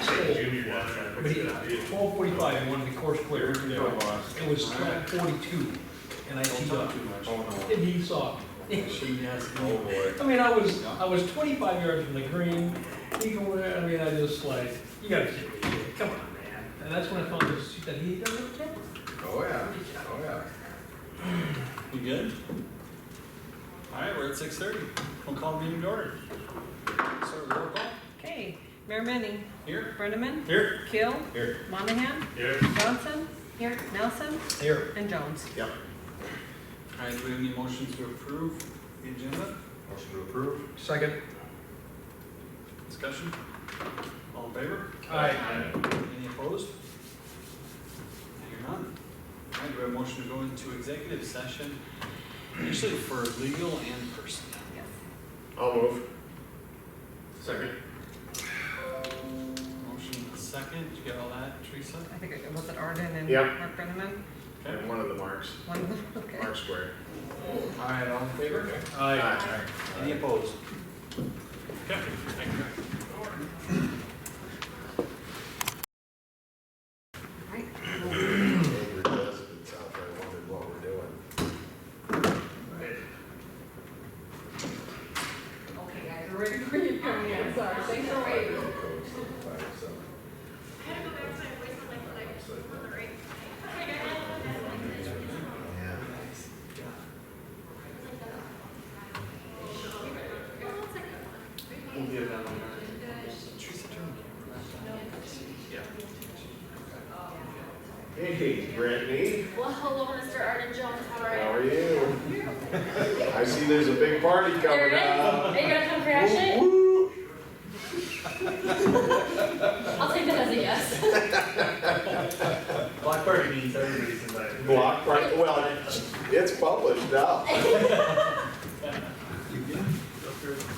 Junior does that. But he, 12:45, he wanted the course clear. It was 12:42, and I teed up. And he saw. Oh, boy. I mean, I was 25 yards from the green. He go there, I mean, I just like, you gotta kid me, come on, man. And that's when I found this, that he doesn't have a camera. Oh, yeah, oh, yeah. You good? Alright, we're at 6:30. We'll call the meeting to order. Start with roll call. Okay, Mayor Manning, Here. Brenneman, Here. Kill, Here. Monahan, Here. Johnson, here, Nelson, Here. and Jones. Yep. Alright, do we have any motions to approve the agenda? Motion to approve. Second. Discussion? All in favor? Aye. Any opposed? Hearing none. Alright, do we have a motion to go into executive session, usually for legal and personnel? Yes. I'll move. Second. Motion and a second. Did you get all that, Teresa? I think it was Arden and Yep. Mark Brenneman. Okay. And one of the marks. One of them, okay. Mark square. Alright, all in favor? Aye. Any opposed? Okay, thank you. Right. Angry residents out there wondered what we're doing. Okay, guys, we're ready for you coming in, sorry, thanks for waiting. We'll give them Teresa, turn the Hey, Brittany, Well, hello, Mr. Arden Jones, how are you? how are you? I see there's a big party There coming it is. up. Are you gonna come crash it? Woo, woo. I'll take that as a yes. Black party means everybody's invited. Block party, well, it's published now.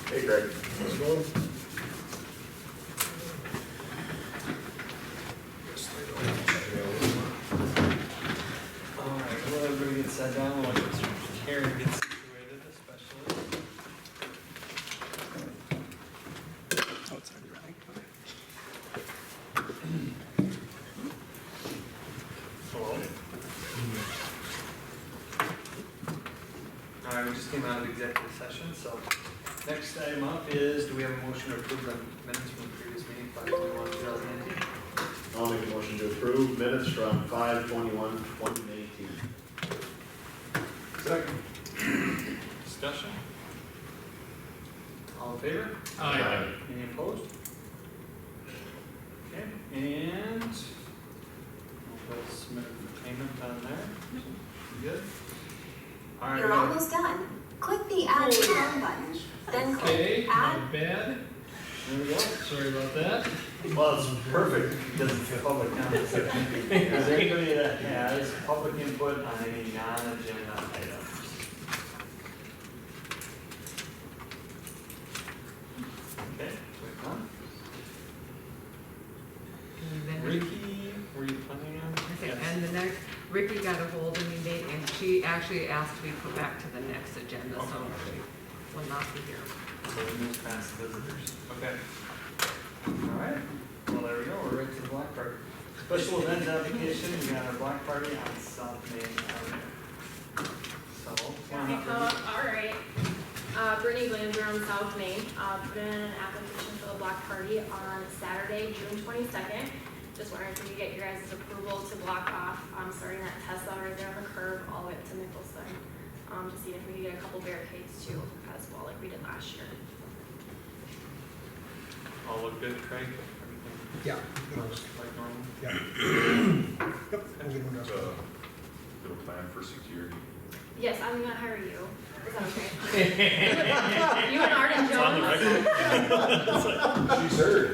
Hey, Greg. Alright, well, everybody gets sat down, we'll let Mr. Karen get situated especially. Oh, it's already running. Hello. Alright, we just came out of executive session, so next item up is, do we have a motion to approve the minutes from the previous meeting, 5/21/2019? I'll make a motion to approve minutes from 5/21/2018. Second. Discussion? All in favor? Aye. Any opposed? Okay, and we'll submit for payment on there. Good? All right. You're almost done. Click the Add to Home button, then Okay, click Add. not bad. There we go. Sorry about that. Well, it's perfect because it's a public comment section. Is there anybody that has public input on any non-agenda items? Okay, quick one. And then, Ricky, were you planning on? okay, Yes. and the next, Ricky got a hold of me, Nate, and she actually asked to be put back to the next agenda, so Okay. she will not be here. So we move past visitors. Okay. All right. Well, there we go. We're right to the block party. Special events application. We got our block party on South Main Avenue. So, come on up, Brittany. All right. Brittany Glanzer on South Main, put in an application for the block party on Saturday, June 22nd. Just wondering if we could get your guys' approval to block off, starting at Tesla right there on the curb, all the way up to Nicholson. To see if we could get a couple barricades too, as well, like we did last year. All look good, Craig? Everything Yeah. looks like normal? Yeah. Yep. I'm getting dressed. Little plan for security. Yes, I'm gonna hire you. Is that okay? You and Arden Jones. She's heard.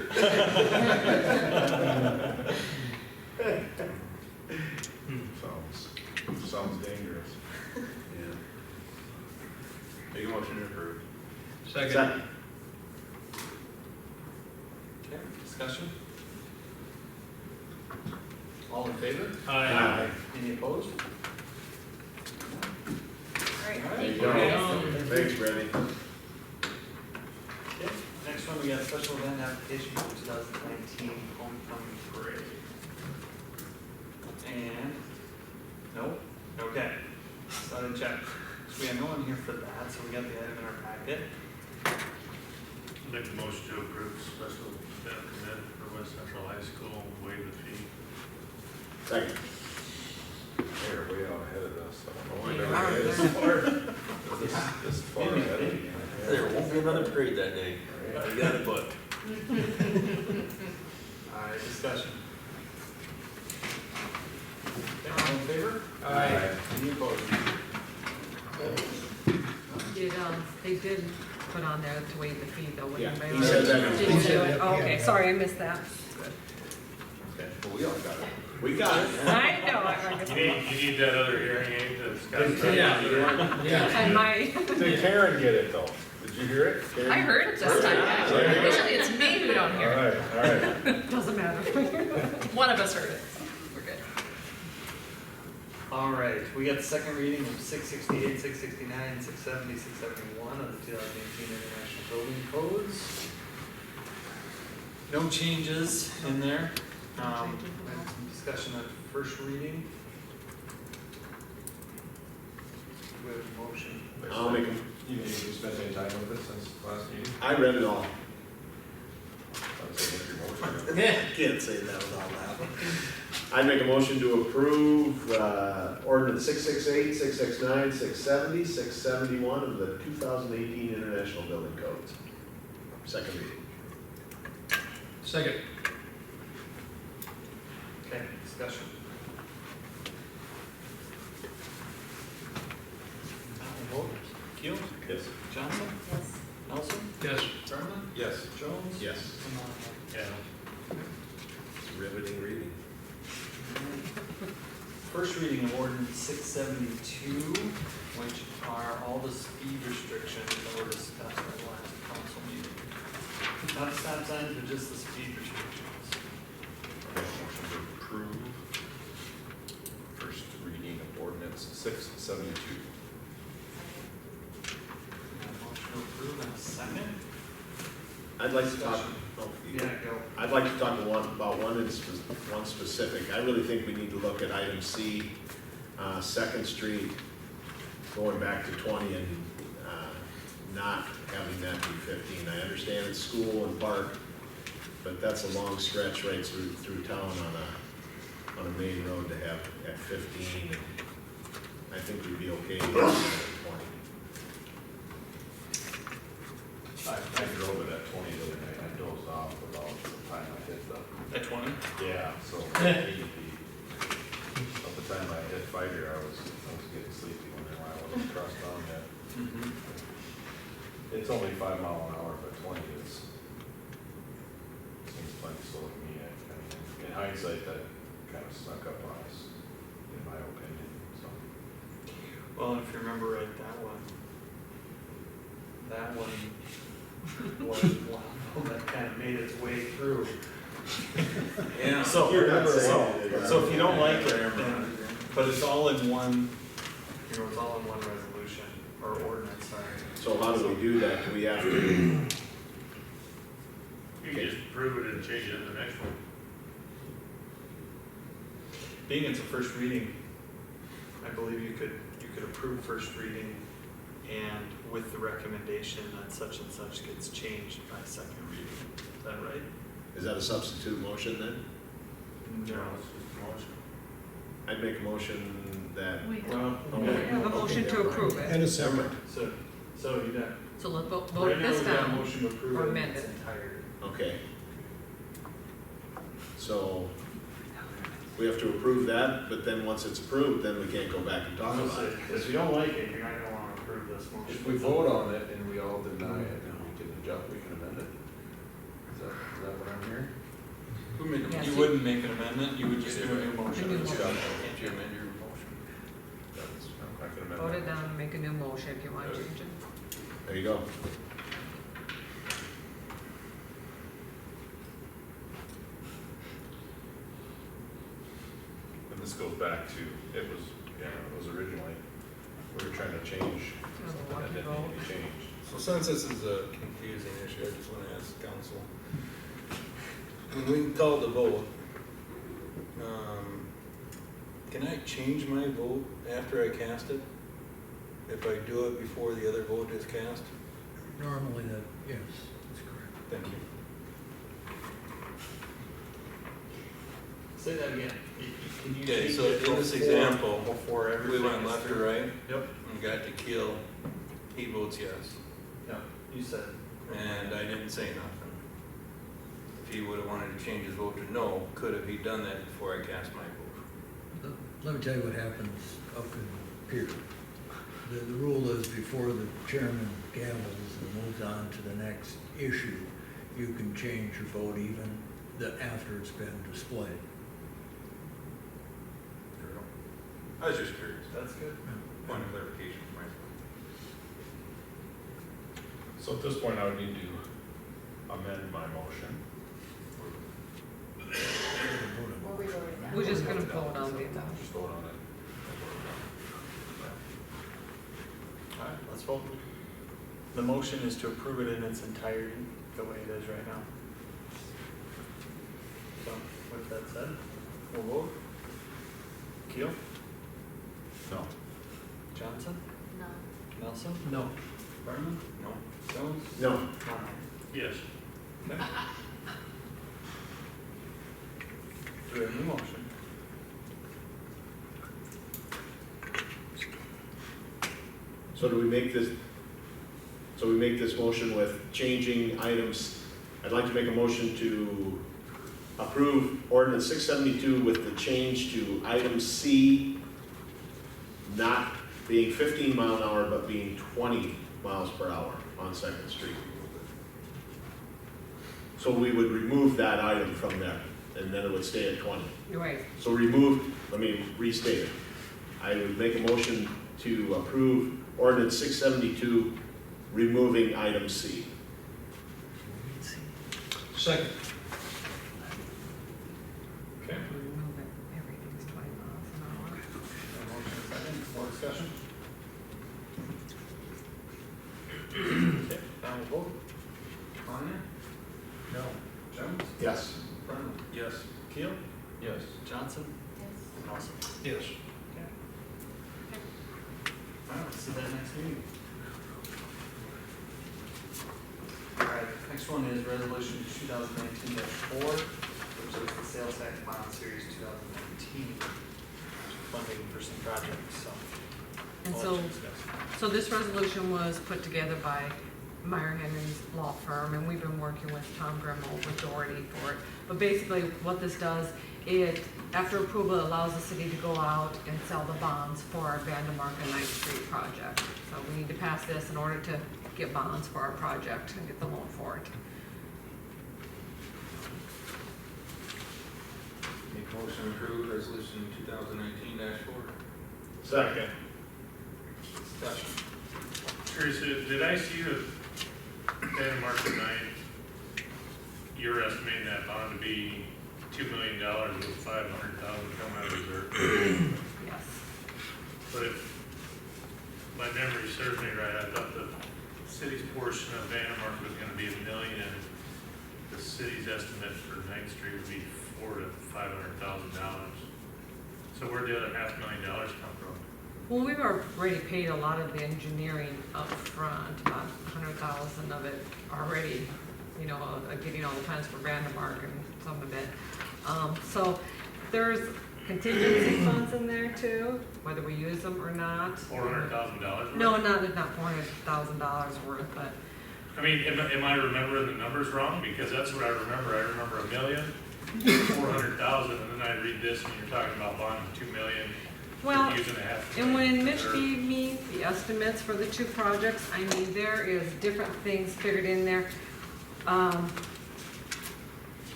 Sounds dangerous. Yeah. Make a motion to approve. Second. Okay, discussion? All in favor? Aye. Any opposed? All right, All right. thank you There you guys. go. Thanks, Brittany. Okay, next one, we got a special event application for 2019 homecoming parade. And, nope, okay, so I didn't check. So we have no one here for that, so we got the item in our packet. Make a motion to approve special event permit for West Central High School, waive the fee. Second. They're way out ahead of us. I don't know why They they're are. this far ahead of me. There won't be another parade that day. I got it booked. Alright, discussion. Okay, all in favor? Aye. Any opposed? They did put on there to waive the fee though, when Yeah, anybody. he said that. Did He you said do that, it? yeah. Okay, sorry, I missed that. Okay. Well, we all got it. We got it. I know, I You need that other hearing aid that's got. Yeah. And my, Did Karen get it though? Did you hear it? Karen? I heard it this time, actually. Yeah. Usually it's me who don't All hear it. right, all right. Doesn't matter. One of us heard it, so we're good. Alright, we got the second reading of 668, 669, 670, 671 of the 2018 International Building Codes. No changes in there. We had some discussion at first reading. We have a motion. I'll make a, You mean you spent any time with it since last meeting? I read it all. I would say make your motion. Can't say that without laughing. I'd make a motion to approve, ordinance 668, 669, 670, 671 of the 2018 International Building Codes. Second reading. Second. Okay, discussion. Vote. Keel? Yes. Johnson? Yes. Nelson? Yes. Brennan? Yes. Jones? Yes. And Monahan. Yeah. It's riveting reading. First reading of ordinance 672, which are all the speed restrictions that were discussed at the last council meeting. Not stop signs, but just the speed restrictions. Motion to approve first reading of ordinance 672. Got a motion to approve in a second. I'd like to talk, Discussion. oh, Yeah, go. I'd like to talk about one specific. I really think we need to look at item C, Second Street, going back to 20 and not having that be 15. I understand it's school and park, but that's a long stretch right through town on a main road to have at 15. And I think we'd be okay with that at 20. I drove it at 20 the other night. I dozed off about the time I hit the. At 20? Yeah, so 80 feet. By the time I hit 5 I was getting sleepy when I wasn't crossed down yet. Mm-hmm. It's only 5 miles an hour, but 20 is, seems plenty slow to me. I mean, in hindsight, that kind of snuck up on us, in my opinion, so. Well, if you remember right, that one was one that kind of made its way through. Yeah. So if you don't like it, then, but it's all in one, it's all in one resolution, or ordinance, sorry. So how do we do that? Do we have to, You can just approve it and change it in the next one. Being it's a first reading, I believe you could approve first reading and with the recommendation that such and such gets changed by second reading. Is that right? is that a substitute motion then? It's just a motion. I'd make a motion that. Well, We have a motion to approve it, And a second. so you got, so let's vote right now this we got a down. motion to approve or it in amend its it. entirety. Okay. So we have to approve that, but then once it's approved, then we can't go back and talk about it. If you don't like it, you're not gonna wanna approve this motion. If we vote on it and we all deny it, then we can adjust, we can amend it. Is that what I'm hearing? Yes, You you- wouldn't make an amendment, you would just do a new motion. A new motion. Can't you amend your motion? That's, I'm not gonna amend. Vote my it down motion. and make a new motion if you want to change it. There you go. And this goes back to, it was originally, we were trying to change something that didn't need to be changed. So since this is a confusing issue, I just want to ask council. When we call the vote, can I change my vote after I cast it? If I do it before the other vote is cast? Normally that, yes, that's correct. Thank you. Say that again. Can you Okay, change so it in this before- example, before we everything went is left through? or right, Yep, and got to kill, he votes yes. yep, you said. And I didn't say nothing. If he would have wanted to change his vote to no, could have he done that before I cast my vote? Let me tell you what happens up in Pier. The rule is before the chairman gavels and moves on to the next issue, you can change your vote even after it's been displayed. There we go. I was just curious. That's good. Point of clarification for myself. So at this point, I would need to amend my motion. Or we voted down. We're just gonna vote on the, Just vote on it. All right, let's vote. The motion is to approve it in its entirety, the way it is right now. So, with that said, we'll vote. Keel? No. Johnson? No. Nelson? No. Berman? No? Jones? No. Monahan? Yes. Okay. Do we have a new motion? So do we make this, motion with changing items? I'd like to make a motion to approve ordinance 672 with the change to item C, not being 15 mile an hour, but being 20 miles per hour on Second Street. So we would remove that item from there, and then it would stay at 20. you're right. So remove, let me restate it. I would make a motion to approve ordinance 672, removing item C. Second. Okay. Remove it, everything's 20 miles an hour. A motion and a second, more discussion? Okay, now we'll vote. Monahan? No. Jones? Yes. Berman? Yes. Keel? Yes. Johnson? Yes. Nelson? Yes. Okay. All right, let's see that next meeting. All right, next one is resolution 2019-4, which is the sales tax bond series 2019. Funding for some projects, so. And I'll so, let you discuss. so this resolution was put together by Meyer Henry's law firm, and we've been working with Tom Grimmel with Doherty for it. But basically, what this does, after approval, it allows the city to go out and sell the bonds for our Vandemark and Ninth Street project. So we need to pass this in order to get bonds for our project and get the loan for it. Make motion to approve resolution 2019-4. Second. Discussion. Teresa, did I see that March 9th, you're estimating that bond to be $2 million with $500,000 coming out of reserve? Yes. But if my memory serves me right, I thought the city's portion of Vandemark was gonna be $1 million, and the city's estimate for Ninth Street would be $400,000 to $500,000. So where'd the other $500,000 come from? Well, we've already paid a lot of the engineering up front, about 100,000 of it already, getting all the plans for Vandemark and some of it. So there's contingency funds in there too, whether we use them or not. $400,000? No, there's not $400,000 worth, but I mean, am I remembering the numbers wrong? Because that's what I remember. I remember $1 million, 400,000, and then I read this and you're talking about bonding $2 million. well, Using $500,000 and when Mitch reserve. gave me the estimates for the two projects, I mean, there is different things figured in there.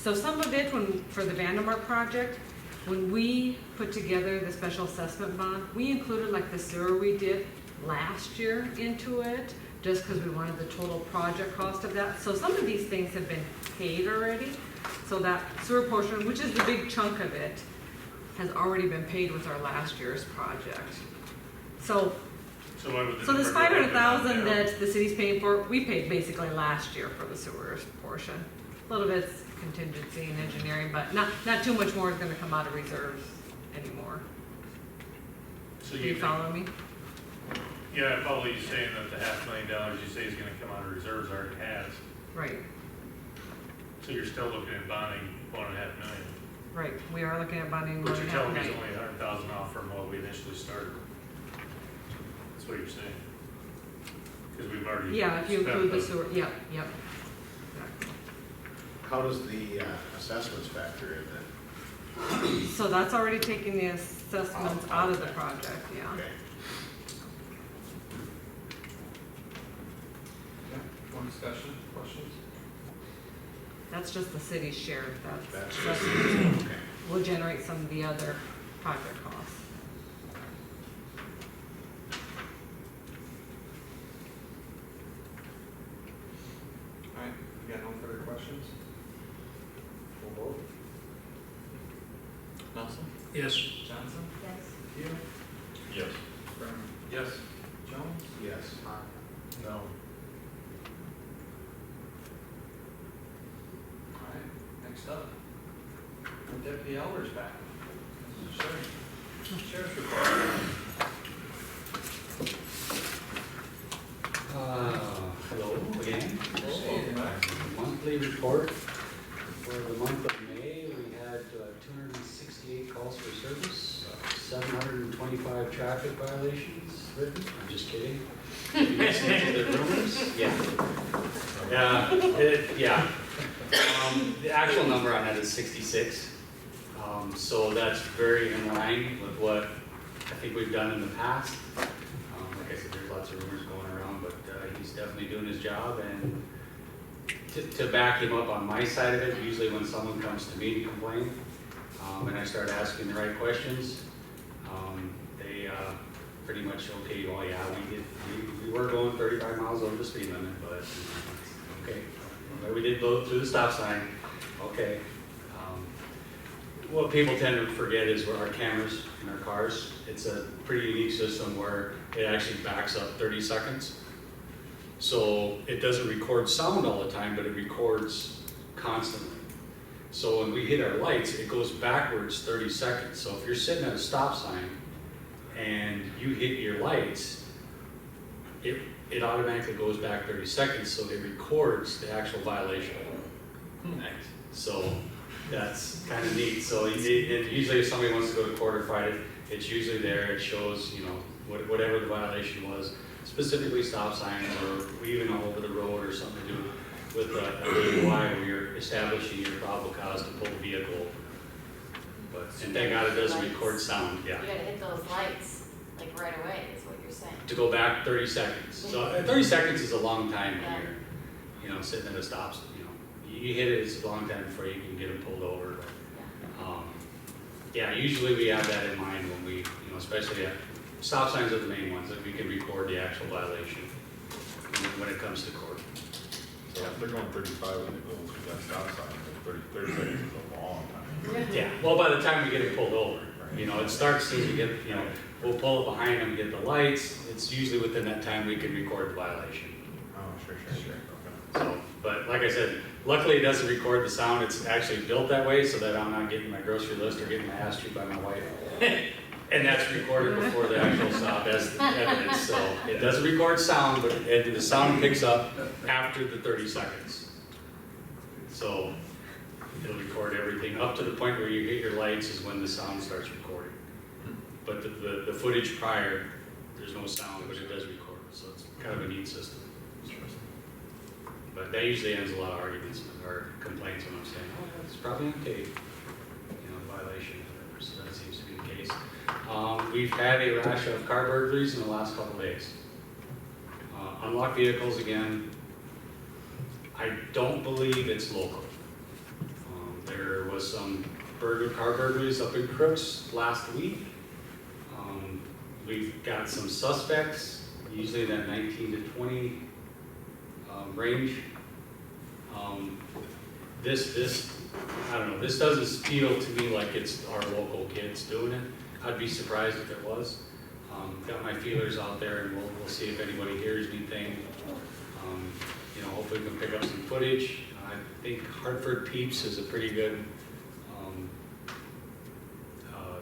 So some of it, for the Vandemark project, when we put together the special assessment bond, we included like the sewer we did last year into it, just because we wanted the total project cost of that. So some of these things have been paid already, so that sewer portion, which is the big chunk of it, has already been paid with our last year's project. So So why would the So this number go up and not 500,000 down? that the city's paying for, we paid basically last year for the sewers portion. A little bit's contingency and engineering, but not too much more is gonna come out of reserves anymore. So Do you you think, follow me? yeah, probably saying that the $500,000 you say is gonna come out of reserves already has. Right, So you're still looking at bonding 1.5 million. right. We are looking at bonding But you're 1.5 telling me it's million. only 100,000 off from what we initially started. That's what you're saying. Because we've already. Yeah, if you spent include the sewer, yep. How does the assessments factor in then? So that's already taking the assessments out of the project, yeah. Okay. Okay, more discussion, questions? That's just the city's share, That's that's, just, okay. will generate some of the other project costs. All right, you got no further questions? Full vote? Nelson? Yes. Johnson? Yes. Keel? Yes. Brennan? Yes. Jones? Yes. No. All right, next up. Deputy Elder's back. This is Sheriff. Sheriff's report. Hello again. Monthly report for the month of May, we had 268 calls for service, 725 traffic violations written. I'm just kidding. You listen to the rumors? Yeah. The actual number on that is 66. So that's very in line with what I think we've done in the past. Like I said, there's lots of rumors going around, but he's definitely doing his job. And to back him up on my side of it, usually when someone comes to me to complain, and I start asking the right questions, they pretty much, okay, well, yeah, we were going 35 miles over the speed limit, but okay. Well, we did go through the stop sign, okay. What people tend to forget is our cameras in our cars. It's a pretty unique system where it actually backs up 30 seconds. So it doesn't record sound all the time, but it records constantly. So when we hit our lights, it goes backwards 30 seconds. So if you're sitting at a stop sign and you hit your lights, it automatically goes back 30 seconds, so it records the actual violation. Nice. So that's kind of neat. So usually if somebody wants to go to court or fight it, it's usually there. It shows, whatever the violation was, specifically stop signs or even all over the road or something to do with a DUI where you're establishing your probable cause to pull the vehicle over. And thank God it doesn't record sound, yeah. You gotta hit those lights, like right away, is what you're saying. To go back 30 seconds. So 30 seconds is a long time Yeah. when you're, sitting at a stop sign. You hit it, it's a long time before you can get them pulled over. Yeah, usually we have that in mind when we, especially at stop signs are the main ones that we can record the actual violation when it comes to court. So if they're going 35 and it goes through that stop sign, then 30 seconds is a long time. Yeah, well, by the time we get it pulled over, it starts as we get, we'll pull it behind them, get the lights. It's usually within that time we can record the violation. Oh, sure, okay. So, but like I said, luckily it doesn't record the sound. It's actually built that way so that I'm not getting my grocery list or getting my ass chewed by my wife. And that's recorded before the actual stop as evidence. So it doesn't record sound, but the sound picks up after the 30 seconds. So it'll record everything up to the point where you hit your lights is when the sound starts recording. But the footage prior, there's no sound, but it does record. So it's kind of a neat system. But that usually ends a lot of arguments or complaints when I'm saying, oh, that's probably on tape, violation or whatever. So that seems to be the case. We've had a rash of car burglaries in the last couple of days. Unlocked vehicles again. I don't believe it's local. There was some car burglaries up in Crooks last week. We've got some suspects, usually that 19 to 20 range. I don't know, this doesn't feel to me like it's our local kids doing it. I'd be surprised if it was. Got my feelers out there, and we'll see if anybody hears anything. You know, hopefully we can pick up some footage. I think Hartford Peeps is a pretty good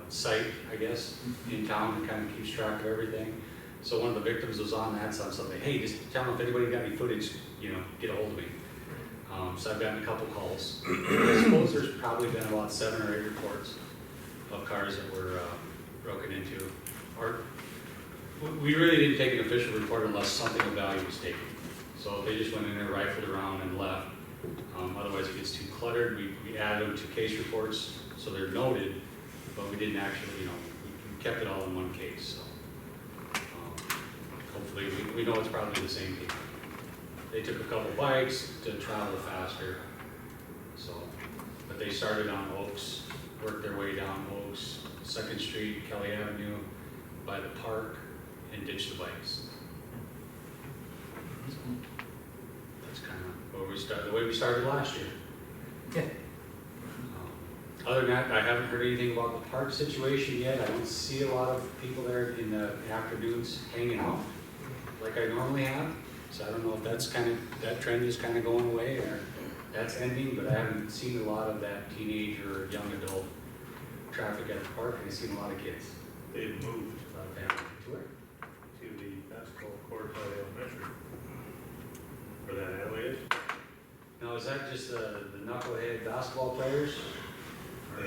site, I guess, in town that kind of keeps track of everything. So one of the victims was on that, so I'm something, hey, just tell them if anybody got any footage, you know, get a hold of me. So I've gotten a couple calls. I suppose there's probably been about 7 or 8 reports of cars that were broken into. Or we really didn't take an official report unless something of value was taken. So if they just went in there, rifled around and left. Otherwise it gets too cluttered. We added them to case reports, so they're noted, but we didn't actually, you know, we kept it all in one case. So hopefully we know it's probably the same people. They took a couple bikes to travel faster. So, but they started on Oaks, worked their way down Oaks, 2nd Street, Kelly Avenue, by the park, and ditched the bikes. So, that's kind of where we started, the way we started last year. Yeah. Other than that, I haven't heard anything about the park situation yet. I don't see a lot of people there in the afternoons hanging out like I normally have. So I don't know if that's that trend is kind of going away or that's ending, but I haven't seen a lot of that teenage or young adult traffic at the park. I've seen a lot of kids. They've moved A lot of families to where? to the basketball court by elementary. Where that alley is. Now, is that just the knucklehead basketball players? Or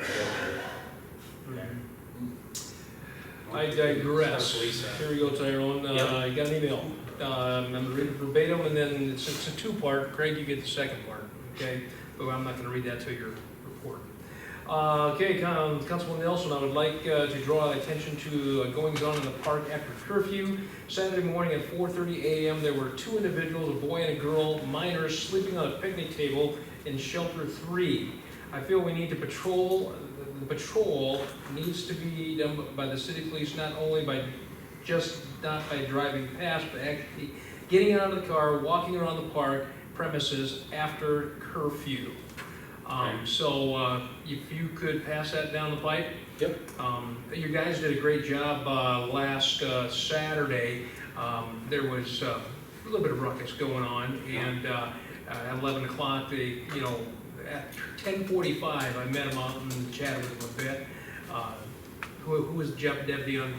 I digress. Lisa. Here we go, Tyrone. Yep. I got an email. I'm gonna read it verbatim, and then it's a 2-part. Craig, you get the second part, okay? But I'm not gonna read that to your report. Okay, Councilman Nelson, I would like to draw attention to goings on in the park after curfew. Saturday morning at 4:30 a.m., there were 2 individuals, a boy and a girl, minors, sleeping on a picnic table in shelter 3. I feel we need to patrol. The patrol needs to be done by the city police, not only by not by driving past, but actually getting out of the car, walking around the park premises after curfew. So if you could pass that down the pipe. Yep. You guys did a great job last Saturday. There was a little bit of ruckus going on, and at 11 o'clock, at 10:45, I met him out and chatted with him a bit. Who was deputy on,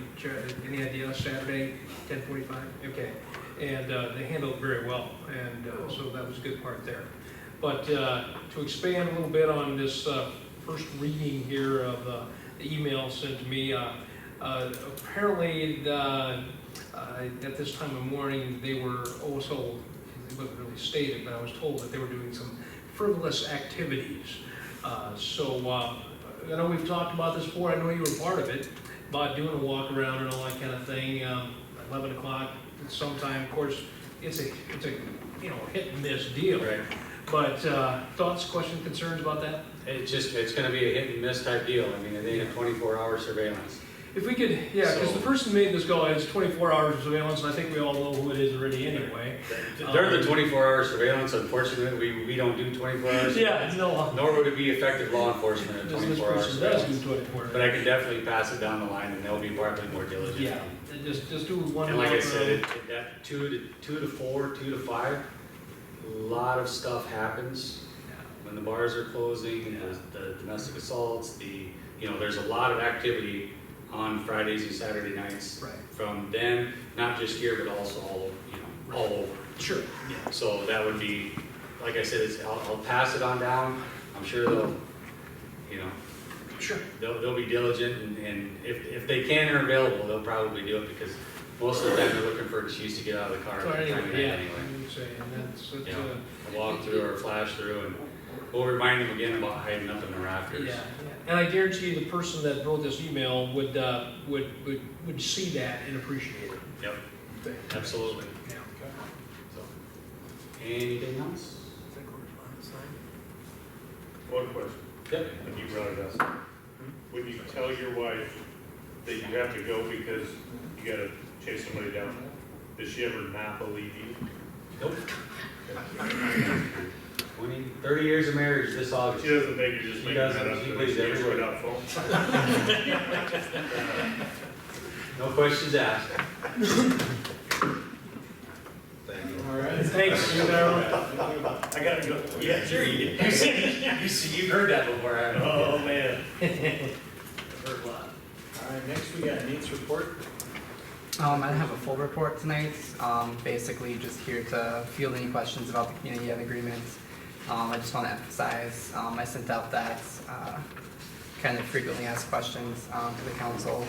any idea, Saturday, 10:45? Okay, and they handled it very well, and so that was a good part there. But to expand a little bit on this first reading here of the email sent to me, apparently at this time of morning, they were also, it wasn't really stated, but I was told that they were doing some frivolous activities. I know we've talked about this before, I know you were part of it, about doing a walk around and all that kind of thing, 11 o'clock sometime. Of course, it's a hit and miss deal. Right. But thoughts, questions, concerns about that? It's gonna be a hit and miss type deal. I mean, it ain't a 24-hour surveillance. If we could, yeah, because So- the person who made this go has 24 hours of surveillance, and I think we all know who it is already anyway. They're the 24-hour surveillance. Unfortunately, we don't do 24 hours. Yeah, no. Nor would it be effective law enforcement at This 24 hours person does do surveillance. 24. But I can definitely pass it down the line, and they'll be partly more diligent. Yeah, and just do one. And like I walk said, around. that 2 to 4, 2 to 5, a lot of stuff happens. When the bars are closing, the domestic assaults, there's a lot of activity on Fridays and Saturday nights. Right. From them, not just here, but also all over. Sure, yeah. So that would be, like I said, I'll pass it on down. I'm sure Sure. they'll be diligent, and if they can or are available, they'll probably do it, because most of the time they're looking for an excuse to get out of the car. So at the time of anyway, night yeah, anyway. I would say, and that's, You know, a walk through or a flash through, and we'll remind them again about hiding up in the rafters. yeah. And I guarantee you the person that wrote this email would see that and appreciate it. Yep, absolutely. Yeah. So, anything else? One question, Yep. and you brought it up. When you tell your wife that you have to go because you gotta chase somebody down, does she ever not believe you? Nope. 30 years of marriage this August. She doesn't think you're just She making doesn't. that up. She for believes an every excuse word. without phone? No questions asked. Thank you. All right. Thanks, I gotta go. Yeah, sure you do. You've heard that before, haven't you? Oh, man. I've heard a lot. All right, next we got Nate's report. I have a full report tonight. Basically just here to field any questions about the community ed agreement. I just want to emphasize, I sent out that kind of frequently asked questions to the council,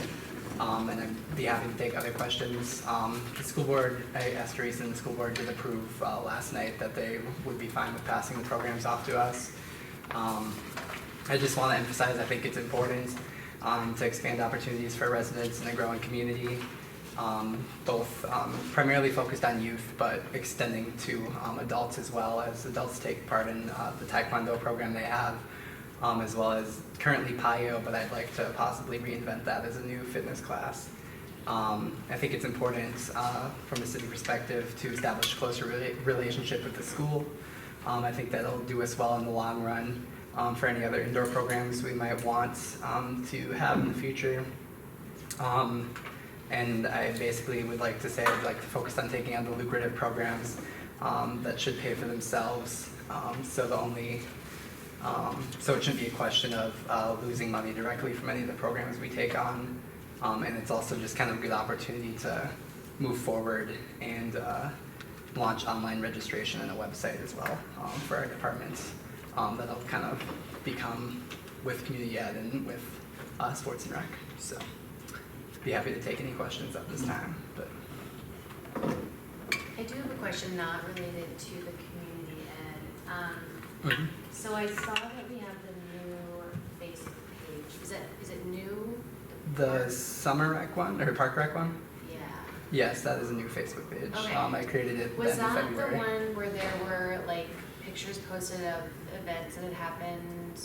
and I'd be happy to take other questions. The school board, I asked Teresa, and the school board did approve last night that they would be fine with passing the programs off to us. I just want to emphasize, I think it's important to expand opportunities for residents in a growing community. Both primarily focused on youth, but extending to adults as well, as adults take part in the Taekwondo program they have, as well as currently PIO, but I'd like to possibly reinvent that as a new fitness class. I think it's important from a city perspective to establish a closer relationship with the school. I think that'll do us well in the long run for any other indoor programs we might want to have in the future. And I basically would like to say I'd like to focus on taking on the lucrative programs that should pay for themselves. So it shouldn't be a question of losing money directly from any of the programs we take on. And it's also just kind of a good opportunity to move forward and launch online registration and a website as well for our departments. That'll kind of become with community ed and with sports and rec. So. Be happy to take any questions at this time, but. I do have a question not related to the community ed. So I saw that we have the new Facebook page. Is it new? The summer rec one or park rec one? Yeah. Yes, that is a new Facebook page. Okay. I created it Was in that February. the one where there were like pictures posted of events that had happened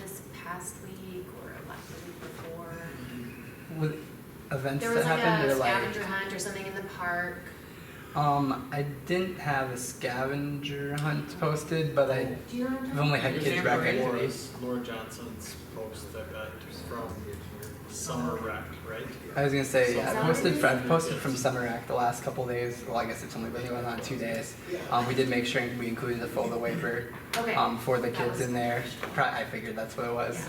this past week or the week before? With events There was that like happened, a or like scavenger hunt or something in the park. I didn't have a scavenger hunt posted, but Do you know what I'm I've talking only about? had kids rec activities. Laura Johnson's post that got from Summer Rec, right? I was gonna say, yeah, So- I've posted from Summer Rec the last couple days. Well, I guess it's only been going on 2 days. We did make sure we included a photo waiver Okay. for the That kids was- in there. I figured that's what it was.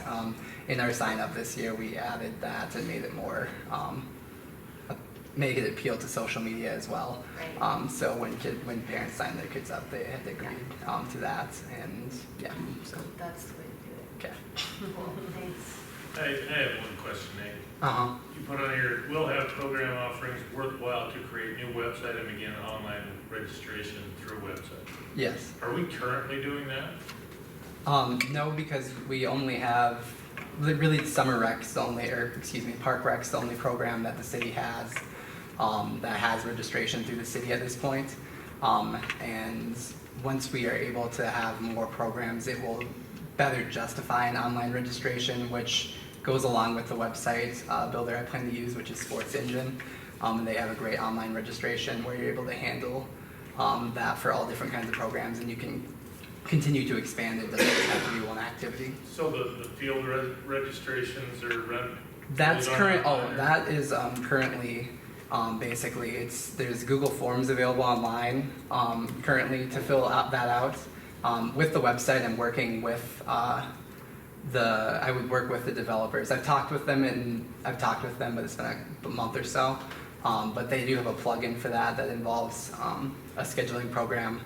In our sign up this year, we added that and made it more, make it appeal to social media as well. Right. So when parents sign their kids up, they had to agree to that, and yeah. So That's the way to do it. okay. Cool, thanks. I have one question, Nate. You put on here, we'll have program offerings worthwhile to create new website and begin online registration through website. Yes. Are we currently doing that? No, because we only have really Summer Rec's the only, or excuse me, Park Rec's the only program that the city has that has registration through the city at this point. And once we are able to have more programs, it will better justify an online registration, which goes along with the website builder I plan to use, which is Sports Engine. And they have a great online registration where you're able to handle that for all different kinds of programs, and you can continue to expand. It doesn't just have to be one activity. So the field registrations are That's those current. online, Oh, or- that is currently. Basically, there's Google Forms available online currently to fill that out. With the website, I'm working with I would work with the developers. I've talked with them, but it's been a month or so. But they do have a plugin for that involves a scheduling program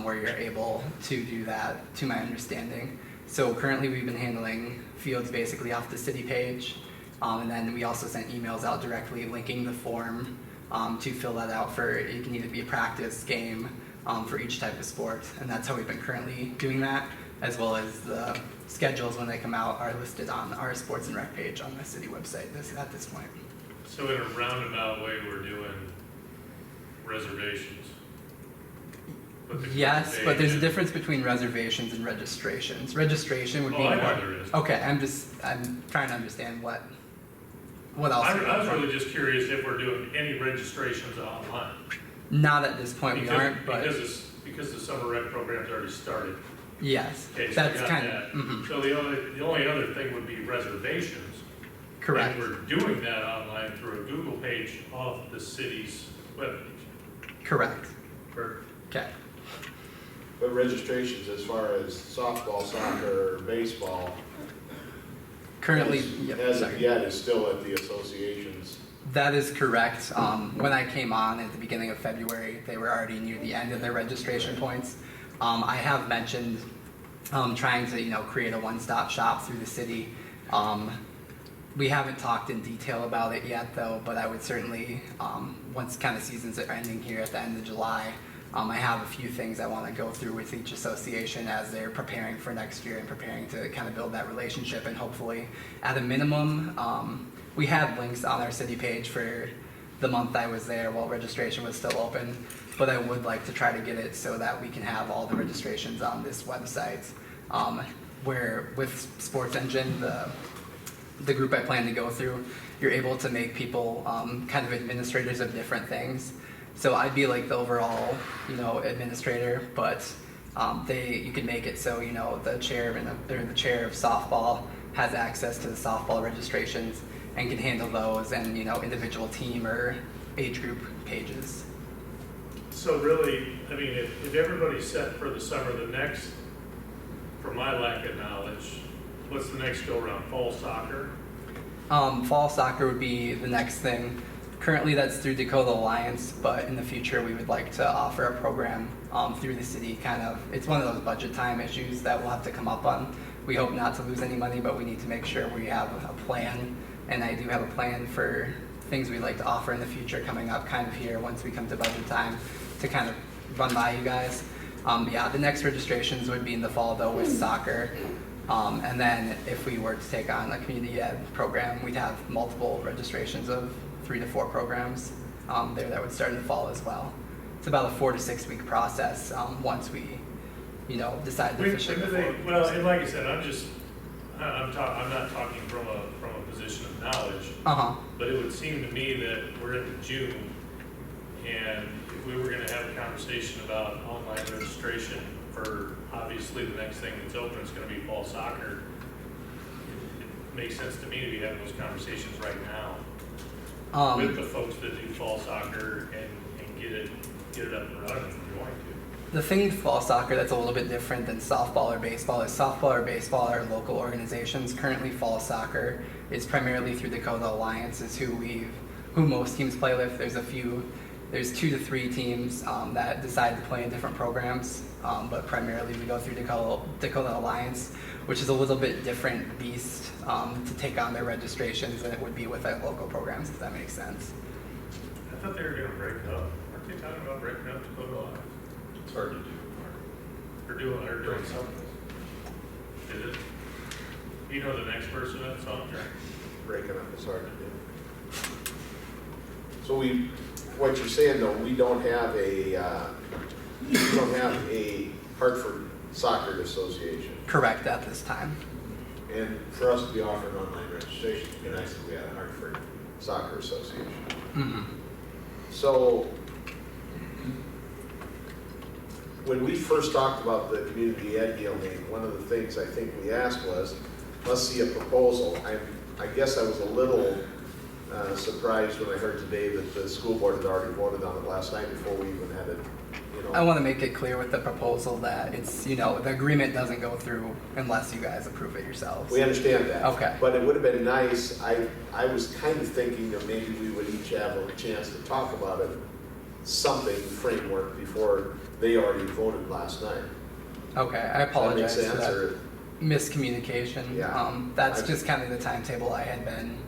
where you're able to do that, to my understanding. So currently, we've been handling fields basically off the city page. And then we also sent emails out directly linking the form to fill that out for, it can either be a practice game for each type of sport. And that's how we've been currently doing that, as well as the schedules when they come out are listed on our sports and rec page on the city website at this point. So in a roundabout way, we're doing reservations. Yes, but there's a difference between reservations and registrations. Registration would be Oh, I more. know there is. Okay, I'm trying to understand what else. I was really just curious if we're doing any registrations online. Not at this point we aren't, but Because the summer rec program's already started. yes, Okay, so that's we got kind that. of. Mhm. So the only other thing would be reservations. Correct. And we're doing that online through a Google page off the city's webpage. Correct. Perfect. Okay. But registrations as far as softball, soccer, baseball, Currently, as of sorry. yet, is still at the associations. That is correct. When I came on at the beginning of February, they were already near the end of their registration points. I have mentioned trying to, create a one-stop shop through the city. We haven't talked in detail about it yet, though, but I would certainly, once kind of seasons are ending here at the end of July, I have a few things I want to go through with each association as they're preparing for next year and preparing to kind of build that relationship, and hopefully, at a minimum, we had links on our city page for the month I was there while registration was still open, but I would like to try to get it so that we can have all the registrations on this website. Where with Sports Engine, the group I plan to go through, you're able to make people kind of administrators of different things. So I'd be like the overall, administrator, but you can make it so the chair or the chair of softball has access to the softball registrations and can handle those, and individual team or age group pages. So really, I mean, if everybody's set for the summer, the next, from my lack of knowledge, what's the next go around? Fall soccer? Fall soccer would be the next thing. Currently that's through Dakota Alliance, but in the future we would like to offer a program through the city. It's one of those budget time issues that we'll have to come up on. We hope not to lose any money, but we need to make sure we have a plan, and I do have a plan for things we'd like to offer in the future coming up kind of here once we come to budget time to kind of run by you guys. The next registrations would be in the fall though with soccer. And then if we were to take on a community ed program, we'd have multiple registrations of 3 to 4 programs there that would start in the fall as well. It's about a 4 to 6 week process once we, decide to officially move forward. Well, and like I said, I'm not talking from a position of knowledge. But it would seem to me that we're into June, and if we were gonna have a conversation about online registration for, obviously, the next thing that's open is gonna be fall soccer, it makes sense to me to be having those conversations right now with the folks that do fall soccer and get it up and running if we're going to. The thing with fall soccer that's a little bit different than softball or baseball is softball or baseball are local organizations. Currently, fall soccer is primarily through Dakota Alliance, is who most teams play with. There's 2 to 3 teams that decide to play in different programs, but primarily we go through Dakota Alliance, which is a little bit different beast to take on their registrations than it would be with local programs, if that makes sense. I thought they were gonna break up. Aren't they talking about breaking up Dakota Alliance? It's hard to do. Or doing something? Is it? You know the next person that's on there? Breaking up is hard to do. So what you're saying though, we don't have a Hartford Soccer Association. Correct, at this time. And for us to be offering online registration, it'd be nice if we had a Hartford Soccer Association. Mm-hmm. So when we first talked about the community ed deal, one of the things I think we asked was, let's see a proposal. I guess I was a little surprised when I heard today that the school board had already voted on it last night before we even had it, I want to make it clear with the proposal that it's, the agreement doesn't go through unless you guys approve it yourselves. We understand that. Okay. But it would have been nice, I was kind of thinking that maybe we would each have a chance to talk about it, something framework before they already voted last night. Okay, I apologize Does that for make sense, that or? miscommunication. Yeah. That's just kind of the timetable I had been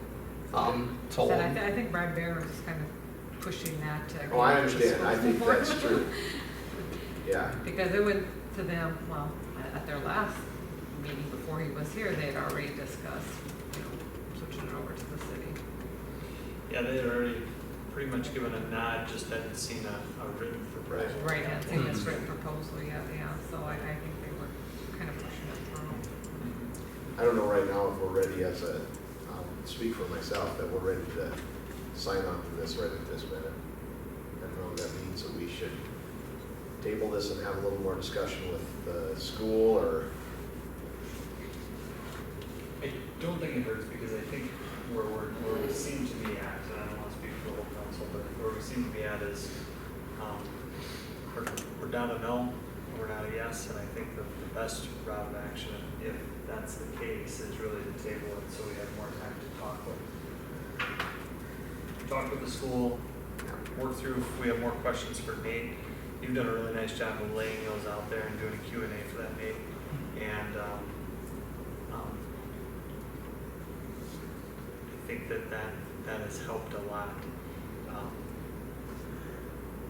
told. I think Brad Bear was kind of pushing that to. Oh, I understand, I think that's true. Yeah. Because it went to them, well, at their last meeting before he was here, they had already discussed, switching it over to the city. Yeah, they had already pretty much given a nod, just hadn't seen a written proposal. Right, hadn't seen this written proposal yet, so I think they were kind of pushing it through. I don't know right now if we're ready I'll speak for myself, that we're ready to sign on to this right at this minute. I don't know if that means that we should table this and have a little more discussion with the school, or I don't think it hurts because I think where we seem to be at, and I don't want to speak for the whole council, but where we seem to be at is, we're down to no, we're not a yes, and I think the best route of action, if that's the case, is really to table it so we have more time to talk with the school, work through if we have more questions for Nate. You've done a really nice job of laying those out there and doing a Q&A for that, Nate. And I think that has helped a lot.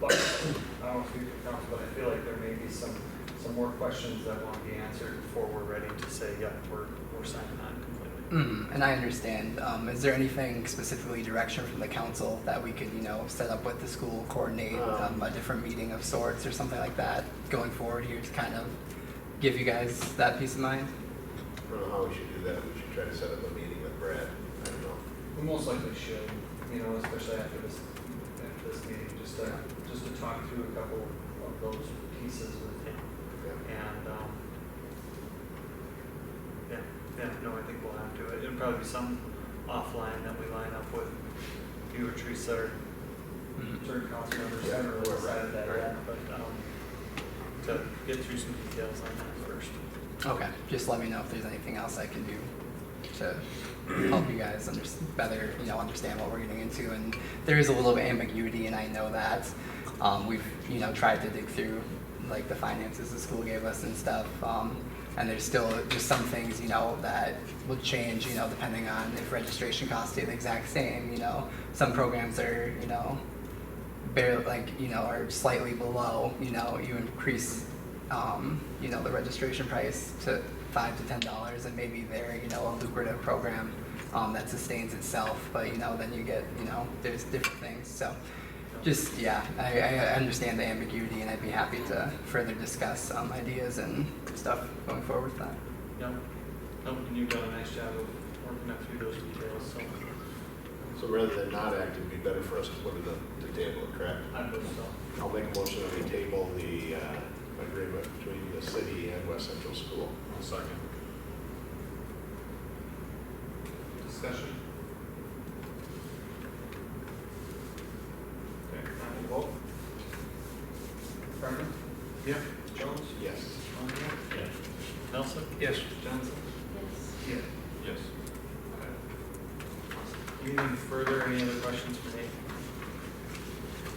But I don't speak for council, but I feel like there may be some more questions that want to be answered before we're ready to say, yeah, we're signing on completely. And I understand. Is there anything specifically direction from the council that we could, set up with the school, coordinate a different meeting of sorts or something like that going forward here to kind of give you guys that peace of mind? I don't know how we should do that. We should try to set up a meeting with Brad. I don't know. We most likely should, especially after this meeting, just to talk through a couple of those pieces with him. And, no, I think we'll have to. It'll probably be some offline that we line up with you or Teresa or certain council members. I haven't really decided that yet, but, to get through some details on that first. Okay, just let me know if there's anything else I can do to help you guys better, understand what we're getting into. And there is a little bit of ambiguity, and I know that. We've, tried to dig through, like, the finances the school gave us and stuff. And there's still just some things, that would change, depending on if registration costs stay the exact same. Some programs are, barely, are slightly below, you increase, the registration price to $5 to $10, and maybe they're, a lucrative program that sustains itself, but, then you get, there's different things. So just, I understand the ambiguity, and I'd be happy to further discuss ideas and stuff going forward with that. No, and you've done a nice job of working up through those details, so. So rather than not act, it'd be better for us to put it on the table, correct? I believe so. I'll make a motion that we table the agreement between the city and West Central School. I'll second. Discussion? Okay, now we'll vote. Brendan? Yeah. Jones? Yes. Monahan? Yeah. Nelson? Yes. Johnson? Yes. Yeah. Yes. Anything further, any other questions for Nate?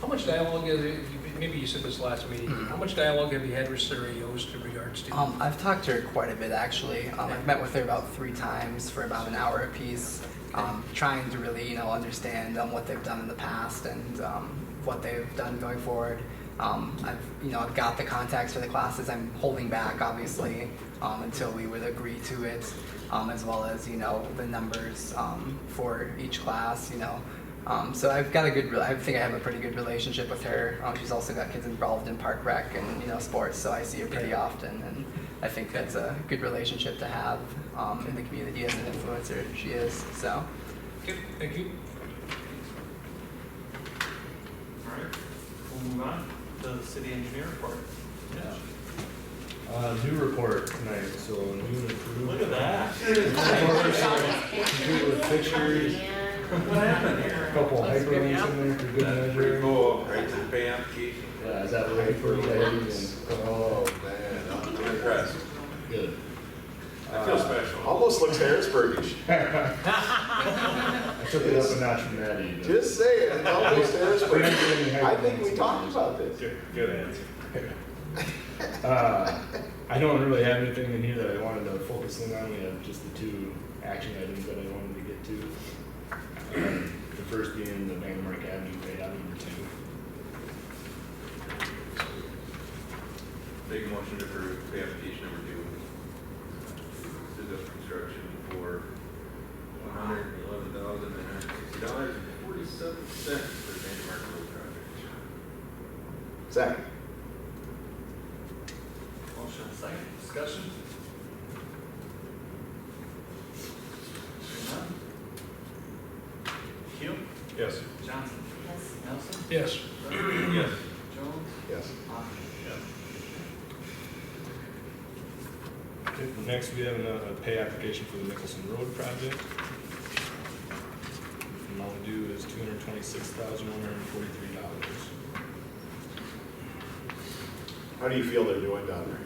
How much dialogue is it, maybe you said this last meeting, how much dialogue have you had with Sarah Yost in regards to? I've talked to her quite a bit, actually. I've met with her about 3 times for about an hour apiece, trying to really, understand what they've done in the past and what they've done going forward. I've got the contacts for the classes. I'm holding back, obviously, until we would agree to it, as well as, the numbers for each class, So I think I have a pretty good relationship with her. She's also got kids involved in park rec and, sports, so I see her pretty often, and I think that's a good relationship to have in the community as an influencer she is, so. Okay, thank you. All right, we'll move on to the city engineer report. Yeah. New report tonight, so new and improved. Look at that. Computer with pictures, What happened here? couple hyperlinks in there for good measure. Cool, right to the pay application. Yeah, is that ready for you guys? Oh, man. I'm impressed. Good. I feel special. Almost looks Harrisburgish. I took it up a notch from that even. Just saying, it's almost Harrisburgish. I think we talked about this. Good answer. I don't really have anything in here that I wanted to focus in on. We have just the 2 action items that I wanted to get to. The first being the Vandermark Avenue payout number 2. Big motion to approve pay application number 2. Suzuki Construction for $111,960.47 for Vandermark Road project. Second. Motion and second, discussion? Seeing none? Keel? Yes. Johnson? Yes. Nelson? Yes. Brendan? Yes. Jones? Yes. Monahan? Okay, next we have a pay application for the Nicholson Road project. Amount due is $226,143. How do you feel they're doing down there?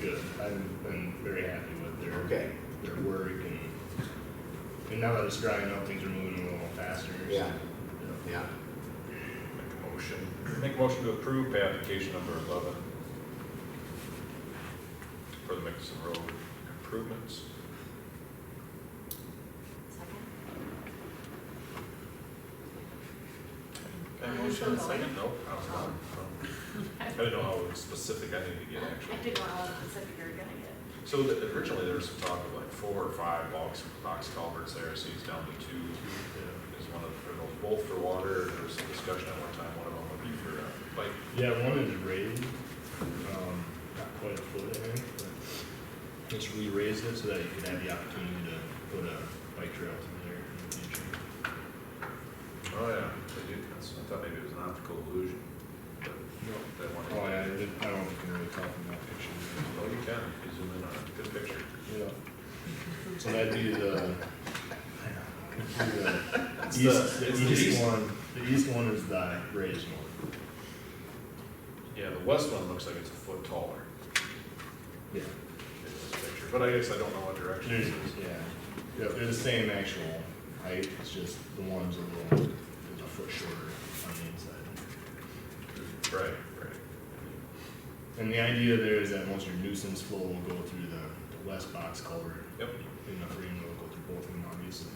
Good. I've been very happy with Okay. their work and now that it's drying up, things are moving a little faster. Yeah. Yeah. Make a motion to approve pay application number 11 for the Nicholson Road improvements. Second? Okay, motion and second, no, I didn't know how specific I need to get I actually. didn't know how specific you were gonna get. So originally there was some talk of like 4 or 5 box culverts there, so he's down to 2. Is one of, are those both for water? There was some discussion at one time, one of them would be for bike. Yeah, one is raised, not quite a foot, I think, but just re-raised it so that you could have the opportunity to put a bike trail through there in the future. Oh, yeah, they do, I thought maybe it was an optical illusion. But that one. Oh, yeah, I don't know if you can really tell from that picture. Oh, you can, if you zoom in on it, good picture. Yeah. So that'd be the It's east one. The east one is the raised one. Yeah, the west one looks like it's a foot taller Yeah. in this picture, but I guess I don't know what direction it is. Yeah. Yeah, they're the same actual height, it's just the one's a little, is a foot shorter on the inside. Right. And the idea there is that most of your nuisance flow will go through the west box culvert. Yep. And the rain will go through both of them, obviously.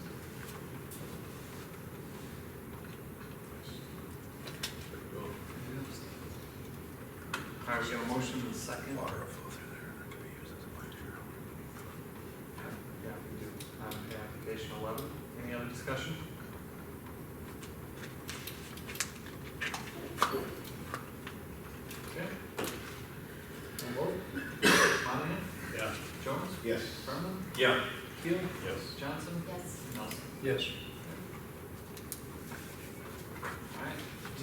All right, we got a motion and a second. Water will flow through there, that could be used as a bike trail. Yeah, we do. Pay application 11. Any other discussion? Okay. We'll vote. Monahan? Yeah. Jones? Yes. Brennan? Yeah. Keel? Yes. Johnson? Yes. Nelson? Yes. All right. If